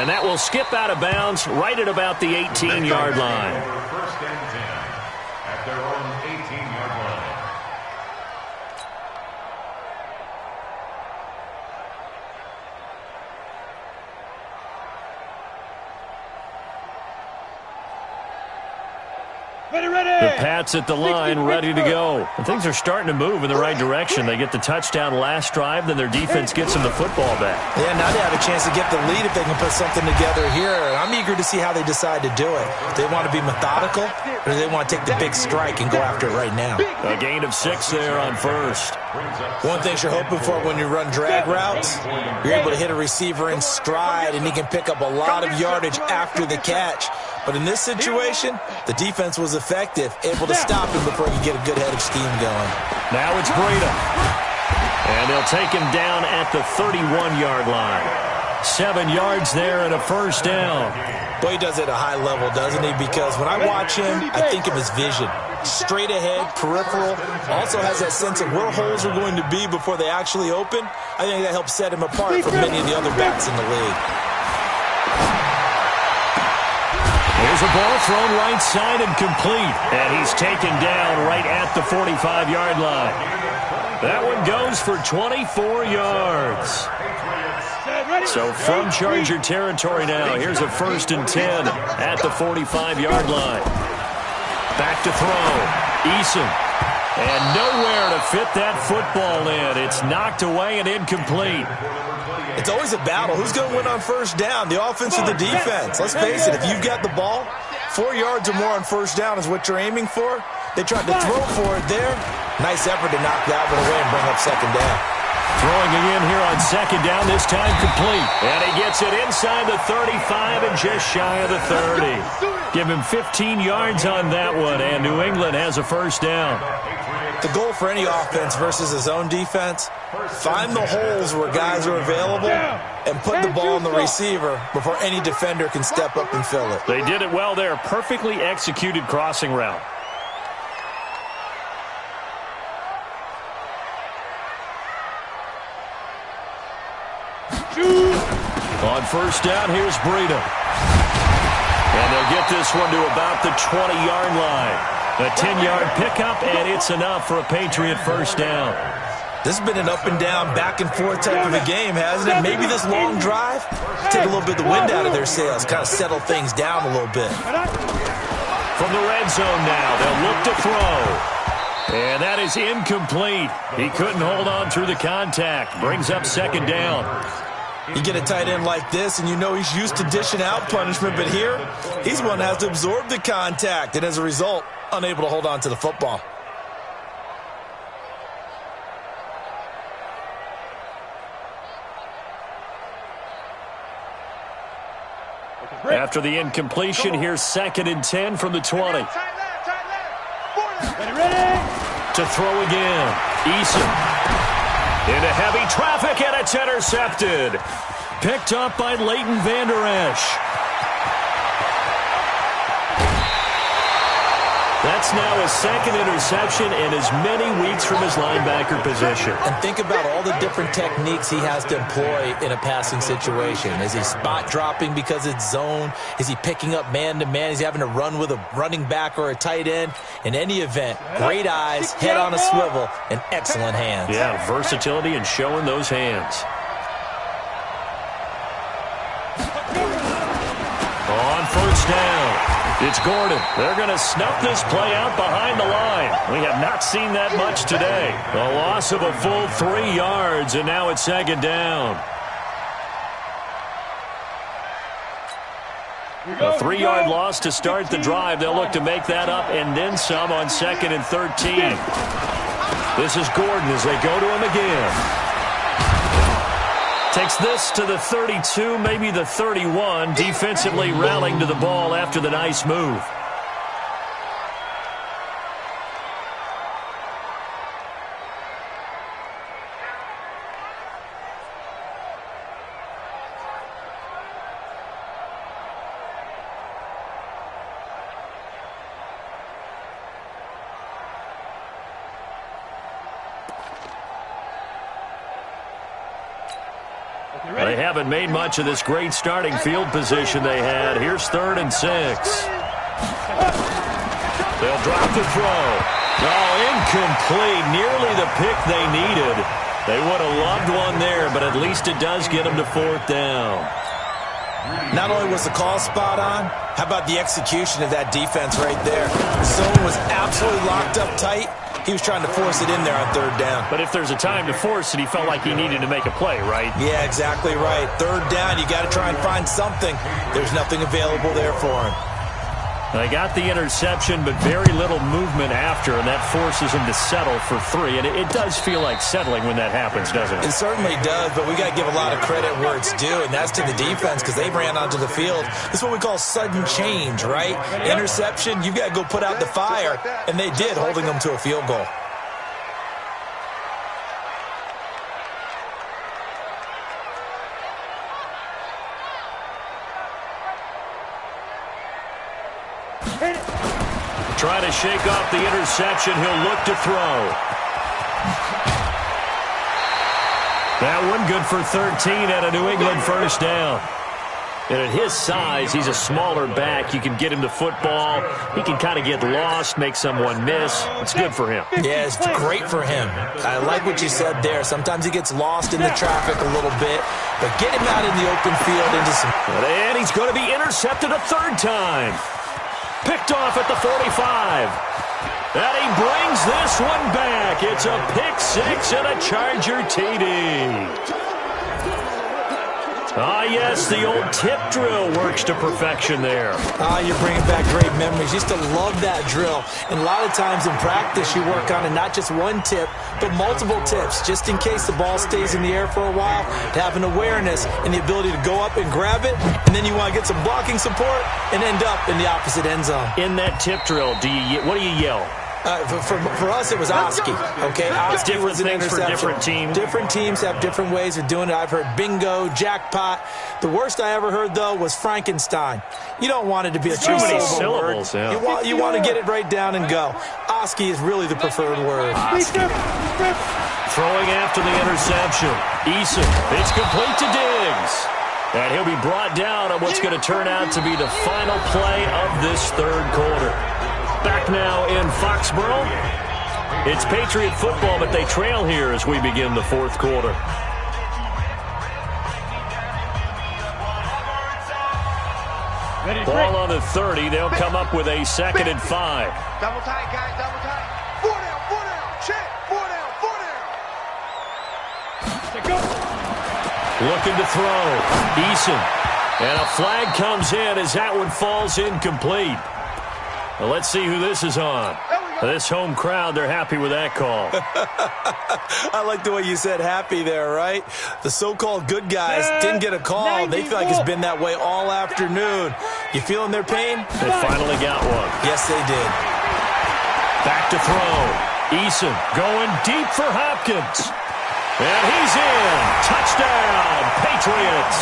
And that will skip out of bounds right at about the 18-yard line. First and 10 at their own 18-yard line. The Pats at the line, ready to go. And things are starting to move in the right direction. They get the touchdown last drive, then their defense gets them the football back. Yeah, now they have a chance to get the lead if they can put something together here. And I'm eager to see how they decide to do it. Do they want to be methodical, or do they want to take the big strike and go after it right now? A gain of 6 there on first. One thing you're hoping for when you run drag routes, you're able to hit a receiver in stride, and he can pick up a lot of yardage after the catch. But in this situation, the defense was effective, able to stop him before he could get a good head of steam going. Now it's Breida. And they'll take him down at the 31-yard line. 7 yards there and a first down. Boy, he does it at a high level, doesn't he? Because when I watch him, I think of his vision. Straight ahead, peripheral, also has that sense of where holes are going to be before they actually open. I think that helps set him apart from many of the other backs in the league. Here's a ball thrown right side and complete. And he's taken down right at the 45-yard line. That one goes for 24 yards. So from Charger territory now, here's a 1st and 10 at the 45-yard line. Back to throw. Eason. And nowhere to fit that football in. It's knocked away and incomplete. It's always a battle. Who's going to win on first down, the offense or the defense? Let's face it, if you've got the ball, 4 yards or more on first down is what you're aiming for. They tried to throw for it there. Nice effort to knock that one away and bring up second down. Throwing again here on second down, this time complete. And he gets it inside the 35 and just shy of the 30. Give him 15 yards on that one, and New England has a first down. The goal for any offense versus his own defense, find the holes where guys are available and put the ball in the receiver before any defender can step up and fill it. They did it well there. Perfectly executed crossing route. On first down, here's Breida. And they'll get this one to about the 20-yard line. A 10-yard pickup, and it's enough for a Patriot first down. This has been an up-and-down, back-and-forth type of a game, hasn't it? Maybe this long drive, take a little bit of the wind out of their sails, kind of settle things down a little bit. From the red zone now, they'll look to throw. And that is incomplete. He couldn't hold on through the contact. Brings up second down. You get a tight end like this, and you know he's used to dishing out punishment, but here, he's one that has to absorb the contact, and as a result, unable to hold on to the football. After the incompletion, here's 2nd and 10 from the 20. To throw again. Eason. Into heavy traffic, and it's intercepted. Picked up by Leighton Vander Esch. That's now his second interception in as many weeks from his linebacker position. And think about all the different techniques he has to employ in a passing situation. Is he spot dropping because it's zone? Is he picking up man-to-man? Is he having to run with a running back or a tight end? In any event, great eyes, head on a swivel, and excellent hands. Yeah, versatility and showing those hands. On first down. It's Gordon. They're going to snuff this play out behind the line. We have not seen that much today. A loss of a full 3 yards, and now it's second down. A 3-yard loss to start the drive. They'll look to make that up and then some on 2nd and 13. This is Gordon as they go to him again. Takes this to the 32, maybe the 31, defensively rallying to the ball after the nice move. They haven't made much of this great starting field position they had. Here's 3rd and 6. They'll drop the throw. Oh, incomplete. Nearly the pick they needed. They would have loved one there, but at least it does get them to 4th down. Not only was the call spot on, how about the execution of that defense right there? The zone was absolutely locked up tight. He was trying to force it in there on 3rd down. But if there's a time to force it, he felt like he needed to make a play, right? Yeah, exactly right. 3rd down, you got to try and find something. There's nothing available there for him. They got the interception, but very little movement after, and that forces him to settle for 3. And it does feel like settling when that happens, doesn't it? It certainly does, but we got to give a lot of credit where it's due, and that's to the defense because they ran onto the field. This is what we call sudden change, right? Interception, you've got to go put out the fire, and they did, holding them to a field goal. Trying to shake off the interception. He'll look to throw. That one good for 13 at a New England first down. And at his size, he's a smaller back. You can get him to football. He can kind of get lost, make someone miss. It's good for him. Yeah, it's great for him. I like what you said there. Sometimes he gets lost in the traffic a little bit, but get him out in the open field into some... And he's going to be intercepted a 3rd time. Picked off at the 45. And he brings this one back. It's a pick 6 and a Charger TD. Ah, yes, the old tip drill works to perfection there. Ah, you're bringing back great memories. Used to love that drill. And a lot of times in practice, you work on it, not just one tip, but multiple tips, just in case the ball stays in the air for a while, to have an awareness and the ability to go up and grab it, and then you want to get some blocking support and end up in the opposite end zone. In that tip drill, what do you yell? For us, it was Oski, okay? Oski was an interception. For different teams. Different teams have different ways of doing it. I've heard bingo, jackpot. The worst I ever heard, though, was Frankenstein. You don't want it to be a two-syllable word. Yeah. You want to get it right down and go. Oski is really the preferred word. Throwing after the interception. Eason, it's complete to Diggs. And he'll be brought down on what's going to turn out to be the final play of this 3rd quarter. Back now in Foxborough. It's Patriot football, but they trail here as we begin the 4th quarter. Ball on the 30. They'll come up with a 2nd and 5. Double tight, guys, double tight. 4 down, check. 4 down. Go. Looking to throw. Eason. And a flag comes in as that one falls incomplete. Well, let's see who this is on. This home crowd, they're happy with that call. I like the way you said happy there, right? The so-called good guys didn't get a call. They feel like it's been that way all afternoon. You feeling their pain? They finally got one. Yes, they did. Back to throw. Eason going deep for Hopkins. And he's in. Touchdown, Patriots.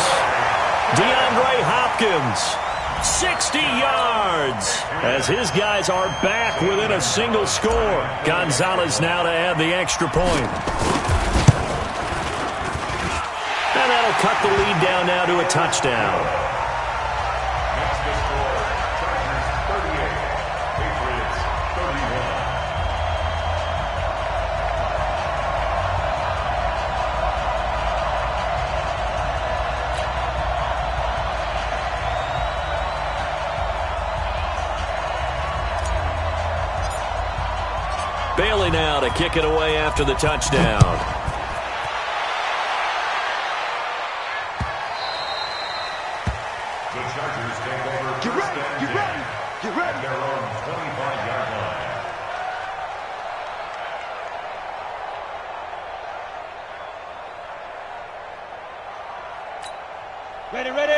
DeAndre Hopkins 60 yards as his guys are back within a single score. Gonzalez now to add the extra point. And that'll cut the lead down now to a touchdown. Next to score, Chargers 38, Patriots 31. Bailey now to kick it away after the touchdown. The Chargers take over first and 10 at their own 25-yard line.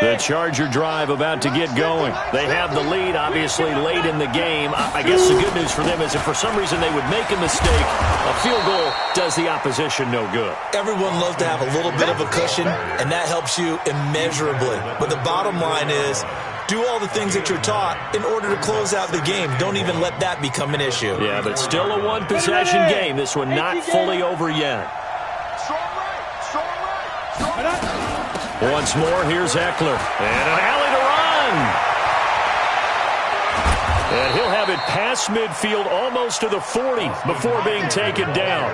The Charger drive about to get going. They have the lead, obviously, late in the game. I guess the good news for them is if for some reason they would make a mistake, a field goal does the opposition no good. Everyone loves to have a little bit of a cushion, and that helps you immeasurably. But the bottom line is, do all the things that you're taught in order to close out the game. Don't even let that become an issue. Yeah, but still a one-possession game. This one not fully over yet. Once more, here's Eckler. And an alley to run. And he'll have it past midfield almost to the 40 before being taken down.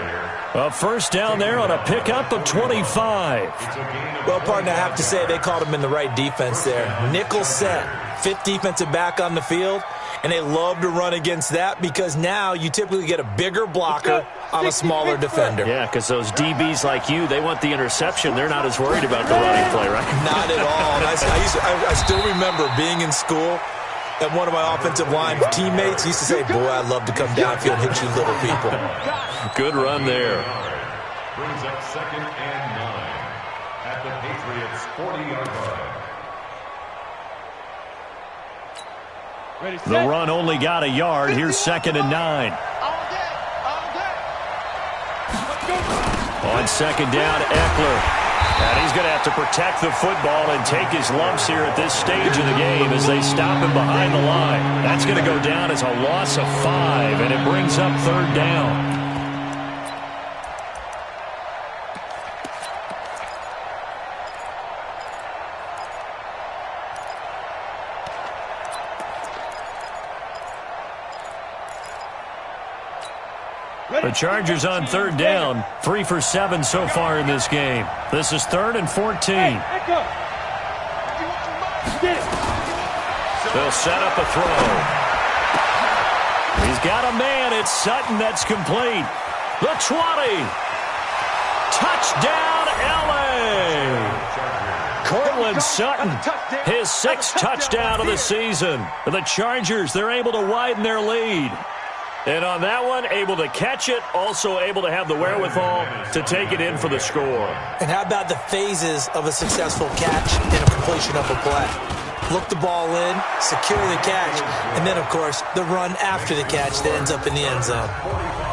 A first down there on a pickup of 25. Well, partner, I have to say they called him in the right defense there. Nickel set, fifth defensive back on the field. And they love to run against that because now you typically get a bigger blocker on a smaller defender. Yeah, because those DBs like you, they want the interception. They're not as worried about the running play, right? Not at all. And I still remember being in school, and one of my offensive line teammates used to say, boy, I'd love to come downfield and hit you little people. Good run there. Brings up second and 9 at the Patriots' 40-yard line. The run only got a yard. Here's second and 9. On second down, Eckler. And he's going to have to protect the football and take his lumps here at this stage of the game as they stop him behind the line. That's going to go down as a loss of 5, and it brings up third down. The Chargers on third down, 3 for 7 so far in this game. This is 3rd and 14. They'll set up a throw. He's got a man. It's Sutton. That's complete. The 20. Touchdown, L.A. Cortland Sutton, his 6th touchdown of the season. The Chargers, they're able to widen their lead. And on that one, able to catch it, also able to have the wherewithal to take it in for the score. And how about the phases of a successful catch and a completion of a play? Look the ball in, secure the catch, and then, of course, the run after the catch that ends up in the end zone.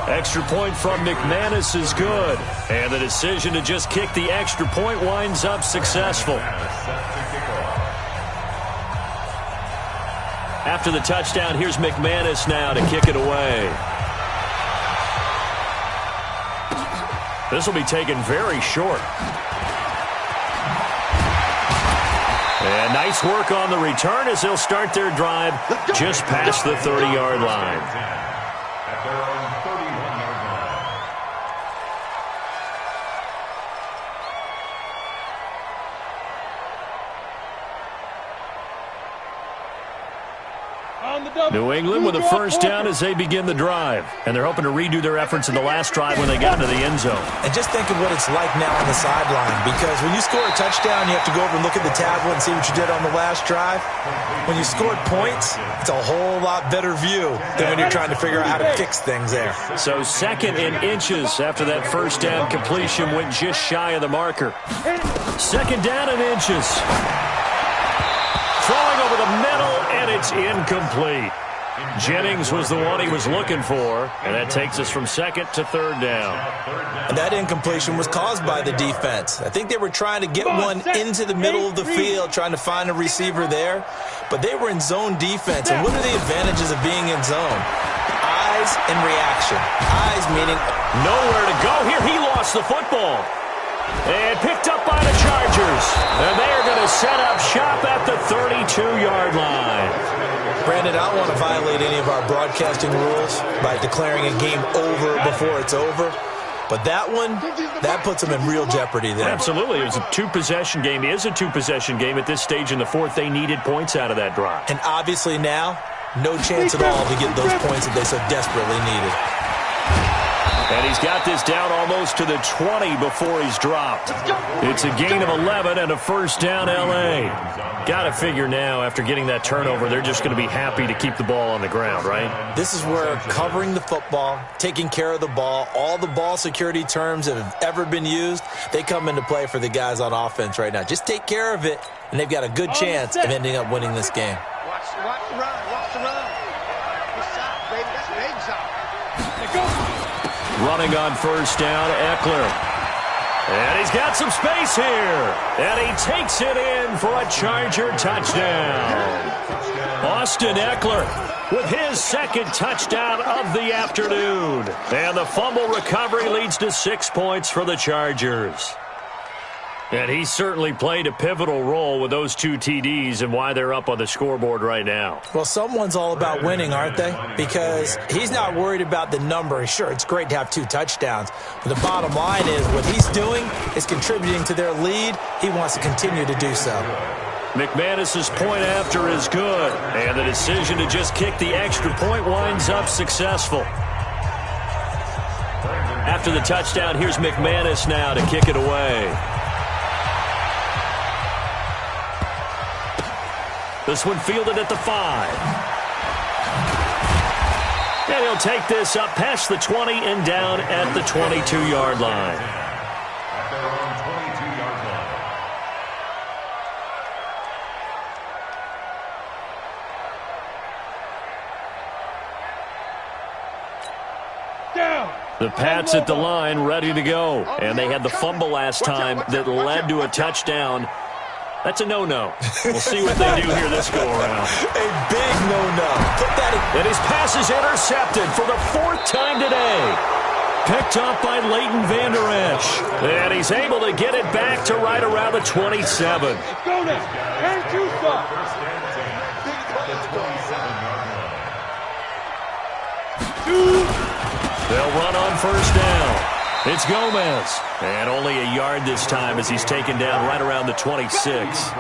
Extra point from McManus is good. And the decision to just kick the extra point winds up successful. After the touchdown, here's McManus now to kick it away. This will be taken very short. And nice work on the return as they'll start their drive just past the 30-yard line. At their own 31-yard line. New England with a first down as they begin the drive. And they're hoping to redo their efforts in the last drive when they got into the end zone. And just think of what it's like now on the sideline. Because when you score a touchdown, you have to go over and look at the tablet and see what you did on the last drive. When you scored points, it's a whole lot better view than when you're trying to figure out how to fix things there. So 2nd and inches after that first down completion went just shy of the marker. 2nd down and inches. Throwing over the middle, and it's incomplete. Jennings was the one he was looking for, and that takes us from second to third down. And that incompletion was caused by the defense. I think they were trying to get one into the middle of the field, trying to find a receiver there, but they were in zone defense. And what are the advantages of being in zone? Eyes and reaction. Eyes meaning nowhere to go here. He lost the football. And picked up by the Chargers. And they are going to set up shop at the 32-yard line. Brandon, I don't want to violate any of our broadcasting rules by declaring a game over before it's over. But that one, that puts them in real jeopardy there. Absolutely. It was a two-possession game. It is a two-possession game at this stage in the fourth. They needed points out of that drive. And obviously now, no chance at all to get those points that they so desperately needed. And he's got this down almost to the 20 before he's dropped. It's a gain of 11 and a first down, L.A. Got to figure now, after getting that turnover, they're just going to be happy to keep the ball on the ground, right? This is where covering the football, taking care of the ball, all the ball security terms that have ever been used, they come into play for the guys on offense right now. Just take care of it, and they've got a good chance of ending up winning this game. Watch the run. Watch the run. Good shot, baby. That's a big shot. Let go. Running on first down, Eckler. And he's got some space here. And he takes it in for a Charger touchdown. Austin Eckler with his second touchdown of the afternoon. And the fumble recovery leads to 6 points for the Chargers. And he certainly played a pivotal role with those two TDs and why they're up on the scoreboard right now. Well, someone's all about winning, aren't they? Because he's not worried about the number. Sure, it's great to have 2 touchdowns. But the bottom line is what he's doing is contributing to their lead. He wants to continue to do so. McManus's point after is good. And the decision to just kick the extra point winds up successful. After the touchdown, here's McManus now to kick it away. This one fielded at the 5. And he'll take this up past the 20 and down at the 22-yard line. At their own 22-yard line. Down. The Pats at the line ready to go. And they had the fumble last time that led to a touchdown. That's a no-no. We'll see what they do here this go-around. A big no-no. Put that in. And his pass is intercepted for the 4th time today. Picked up by Leighton Vander Esch. And he's able to get it back to right around the 27. Go now. And two stop. First and 10 at the 27-yard line. They'll run on first down. It's Gomez. And only a yard this time as he's taken down right around the 26.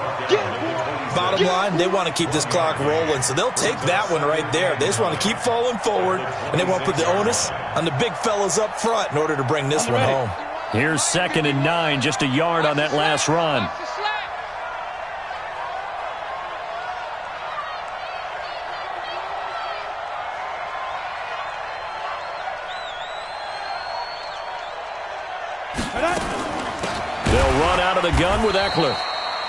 Bottom line, they want to keep this clock rolling, so they'll take that one right there. They just want to keep falling forward, and they want to put the onus on the big fellas up front in order to bring this one home. Here's 2nd and 9, just a yard on that last run. They'll run out of the gun with Eckler.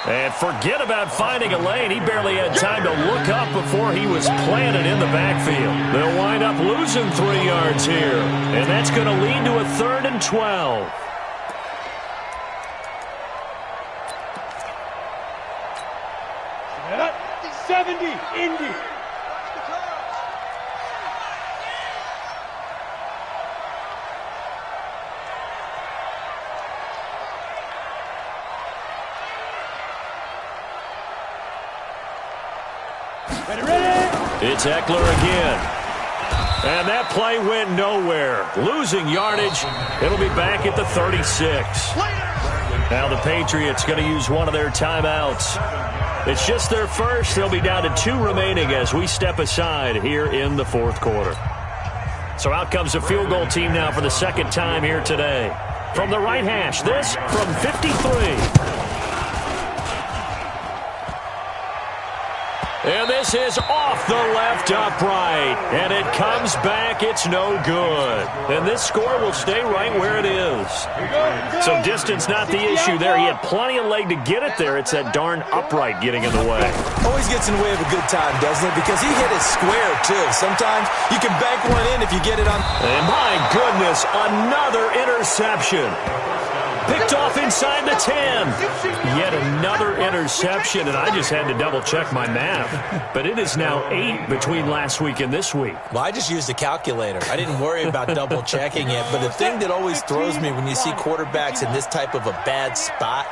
And forget about finding a lane. He barely had time to look up before he was planted in the backfield. They'll wind up losing 3 yards here. And that's going to lead to a 3rd and 12. Set up. 70. Indy. It's Eckler again. And that play went nowhere. Losing yardage. It'll be back at the 36. Now the Patriots going to use one of their timeouts. It's just their first. They'll be down to 2 remaining as we step aside here in the 4th quarter. So out comes the field goal team now for the 2nd time here today. From the right hash, this from 53. And this is off the left upright. And it comes back. It's no good. And this score will stay right where it is. So distance not the issue there. He had plenty of leg to get it there. It's that darn upright getting in the way. Always gets in the way of a good time, doesn't it? Because he hit it square, too. Sometimes you can bank one in if you get it on. And my goodness, another interception. Picked off inside the 10. Yet another interception, and I just had to double-check my math. But it is now 8 between last week and this week. Well, I just used a calculator. I didn't worry about double-checking it. But the thing that always throws me when you see quarterbacks in this type of a bad spot,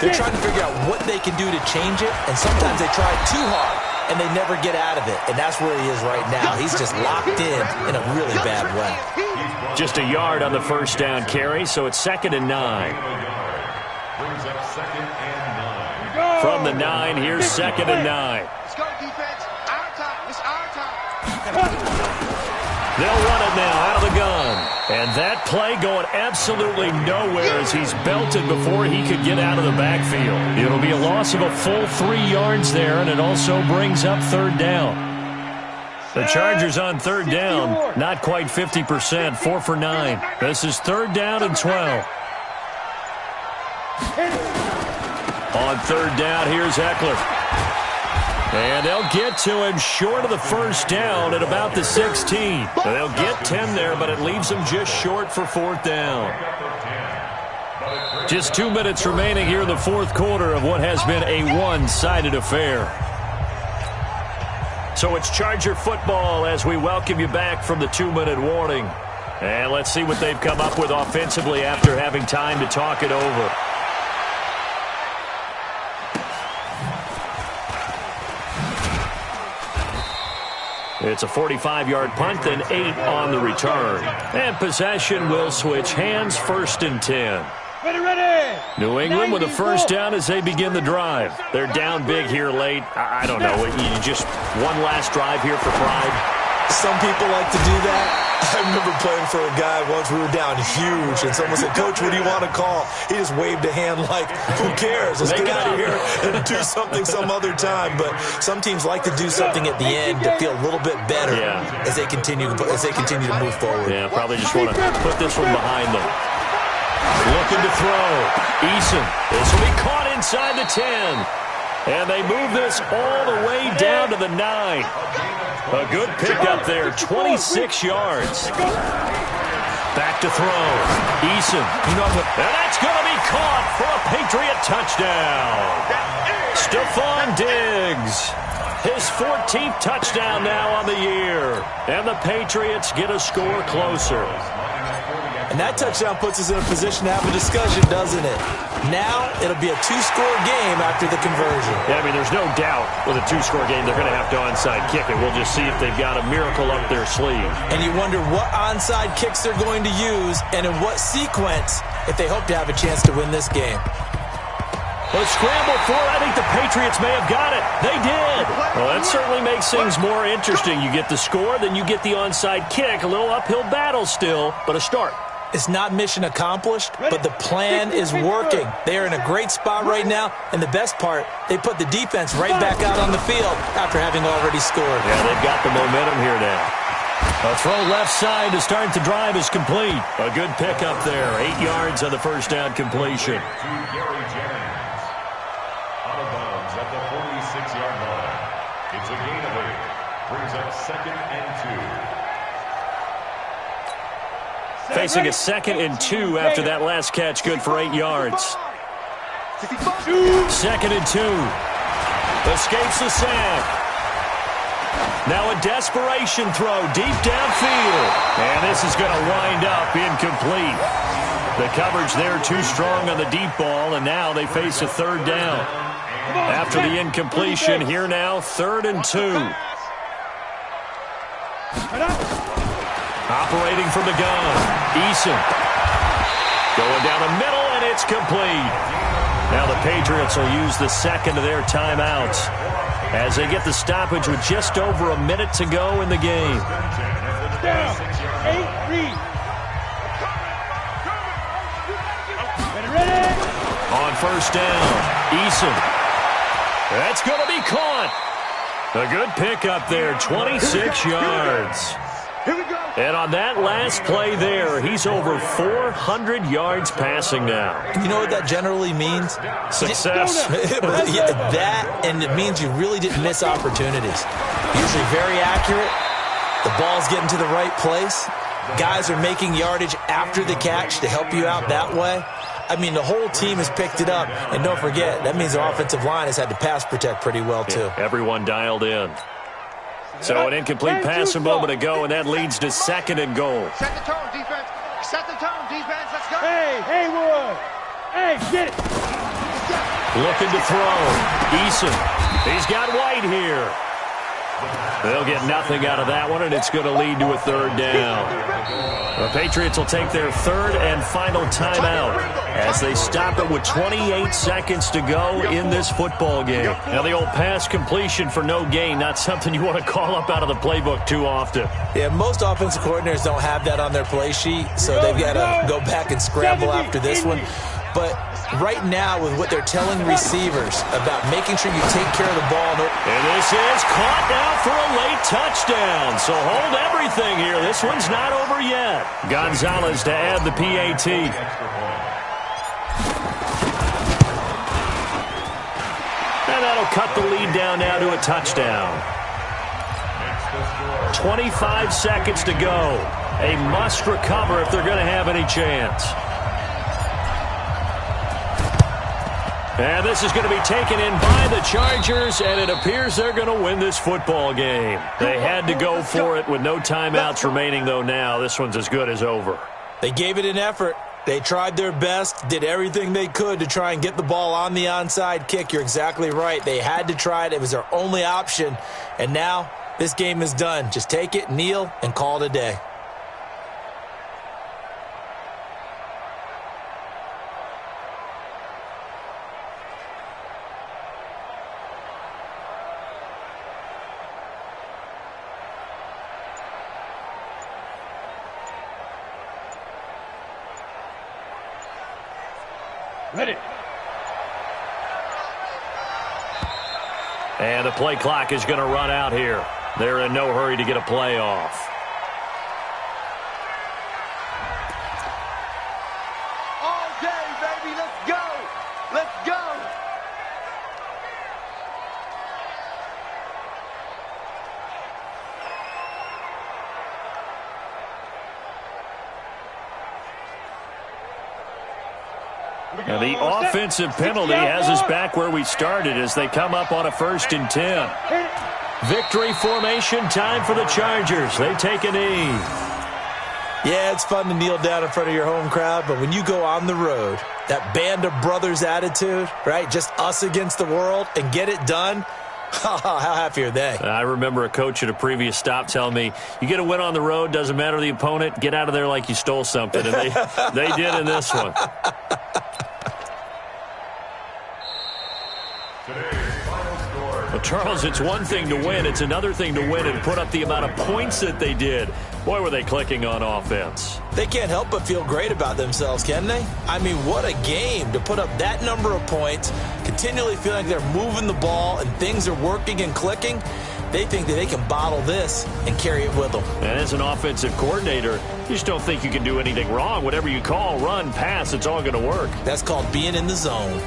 they're trying to figure out what they can do to change it, and sometimes they try too hard, and they never get out of it. And that's where he is right now. He's just locked in a really bad way. Just a yard on the first down carry, so it's 2nd and 9. Brings up 2nd and 9. From the 9, here's 2nd and 9. Let's go, defense. Our time. It's our time. They'll run it now out of the gun. And that play going absolutely nowhere as he's belted before he could get out of the backfield. It'll be a loss of a full 3 yards there, and it also brings up 3rd down. The Chargers on 3rd down, not quite 50%, 4 for 9. This is 3rd down and 12. On 3rd down, here's Eckler. And they'll get to him short of the first down at about the 16. They'll get 10 there, but it leaves them just short for 4th down. Just 2 minutes remaining here in the 4th quarter of what has been a one-sided affair. So it's Charger football as we welcome you back from the 2-minute warning. And let's see what they've come up with offensively after having time to talk it over. It's a 45-yard punt, then 8 on the return. And possession will switch hands, 1st and 10. Ready. New England with a first down as they begin the drive. They're down big here late. I don't know. You just one last drive here for pride. Some people like to do that. I remember playing for a guy once. We were down huge, and someone said, "Coach, what do you want to call?" He just waved a hand like, "Who cares? Let's get out of here and do something some other time." But some teams like to do something at the end to feel a little bit better as they continue to move forward. Yeah, probably just want to put this one behind them. Looking to throw. Eason. This will be caught inside the 10. And they move this all the way down to the 9. A good pickup there, 26 yards. Back to throw. Eason. And that's going to be caught for a Patriot touchdown. Stephon Diggs. His 14th touchdown now on the year. And the Patriots get a score closer. And that touchdown puts us in a position to have a discussion, doesn't it? Now it'll be a 2-score game after the conversion. Yeah, I mean, there's no doubt with a 2-score game they're going to have to onside kick it. We'll just see if they've got a miracle up their sleeve. And you wonder what onside kicks they're going to use and in what sequence if they hope to have a chance to win this game. A scramble for it. I think the Patriots may have got it. They did. Well, that certainly makes things more interesting. You get the score, then you get the onside kick. A little uphill battle still, but a start. It's not mission accomplished, but the plan is working. They are in a great spot right now, and the best part, they put the defense right back out on the field after having already scored. Yeah, they've got the momentum here now. A throw left side to start the drive is complete. A good pickup there. 8 yards on the first down completion. Out of bounds at the 46-yard line. It's a gain of 8. Brings up 2nd and 2. Facing a 2nd and 2 after that last catch, good for 8 yards. 2nd and 2. Escapes the sack. Now a desperation throw deep downfield. And this is going to wind up incomplete. The coverage there too strong on the deep ball, and now they face a 3rd down. After the incompletion, here now, 3rd and 2. Operating from the gun, Eason. Going down the middle, and it's complete. Now the Patriots will use the 2nd of their timeouts as they get the stoppage with just over a minute to go in the game. Down. 8, read. Ready. On first down, Eason. That's going to be caught. A good pickup there, 26 yards. Here we go. And on that last play there, he's over 400 yards passing now. You know what that generally means? Success. That, and it means you really didn't miss opportunities. Usually very accurate. The ball's getting to the right place. Guys are making yardage after the catch to help you out that way. I mean, the whole team has picked it up. And don't forget, that means the offensive line has had to pass protect pretty well, too. Yeah, everyone dialed in. So an incomplete pass a moment ago, and that leads to 2nd and goal. Set the tone, defense. Set the tone, defense. Let's go. Hey, Haywood. Hey, get it. Looking to throw. Eason. He's got White here. They'll get nothing out of that one, and it's going to lead to a 3rd down. The Patriots will take their 3rd and final timeout as they stop it with 28 seconds to go in this football game. Now, the old pass completion for no gain, not something you want to call up out of the playbook too often. Yeah, most offensive coordinators don't have that on their play sheet, so they've got to go back and scramble after this one. But right now, with what they're telling receivers about making sure you take care of the ball. And this is caught now for a late touchdown. So hold everything here. This one's not over yet. Gonzalez to add the PAT. And that'll cut the lead down now to a touchdown. 25 seconds to go. A must recover if they're going to have any chance. And this is going to be taken in by the Chargers, and it appears they're going to win this football game. They had to go for it with no timeouts remaining, though now. This one's as good as over. They gave it an effort. They tried their best, did everything they could to try and get the ball on the onside kick. You're exactly right. They had to try it. It was their only option. And now this game is done. Just take it, kneel, and call it a day. Ready. And the play clock is going to run out here. They're in no hurry to get a play off. All day, baby. Let's go. Let's go. Now the offensive penalty has us back where we started as they come up on a 1st and 10. Victory formation time for the Chargers. They take a knee. Yeah, it's fun to kneel down in front of your home crowd, but when you go on the road, that band of brothers attitude, right, just us against the world, and get it done, how happy are they? I remember a coach at a previous stop telling me, you get a win on the road, doesn't matter the opponent, get out of there like you stole something. And they did in this one. Well, Charles, it's one thing to win. It's another thing to win and put up the amount of points that they did. Boy, were they clicking on offense. They can't help but feel great about themselves, can they? I mean, what a game to put up that number of points, continually feeling like they're moving the ball and things are working and clicking. They think that they can bottle this and carry it with them. And as an offensive coordinator, you just don't think you can do anything wrong. Whatever you call, run, pass, it's all going to work. That's called being in the zone.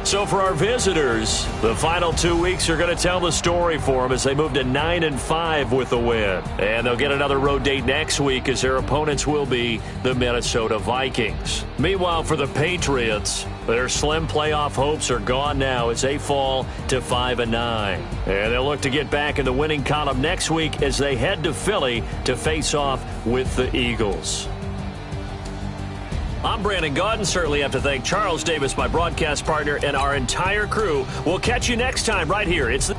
So for our visitors, the final 2 weeks are going to tell the story for them as they move to 9-5 with a win. And they'll get another road date next week as their opponents will be the Minnesota Vikings. Meanwhile, for the Patriots, their slim playoff hopes are gone now as they fall to 5-9. And they'll look to get back in the winning column next week as they head to Philly to face off with the Eagles. I'm Brandon Gaudin. Certainly have to thank Charles Davis, my broadcast partner, and our entire crew. We'll catch you next time right here. It's the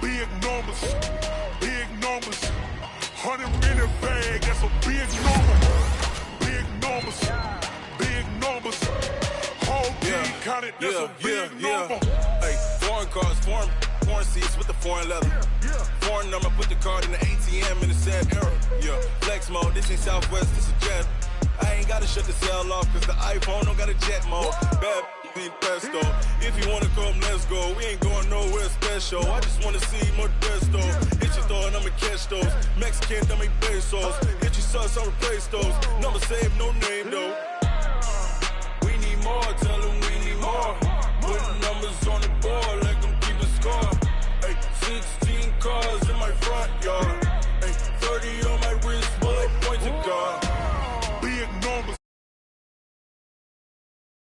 Big numbers, big numbers. 100-minute bag, that's a big number. Big numbers, big numbers. Whole team counted, that's a big number. Hey, foreign cars, foreign. foreign seats with the foreign leather. Foreign number, put the card in the ATM in the sad era. Yeah, flex mode, this ain't Southwest, this a jet. I ain't gotta shut the cell off, cause the iPhone don't got a jet mode. Bad be pesto. If you wanna come, let's go. We ain't going nowhere special. I just wanna see more desto. Hit your throw and I'ma catch those. Mexican, dummy pesos. Hit your sauce, I'll replace those. Number save, no name though.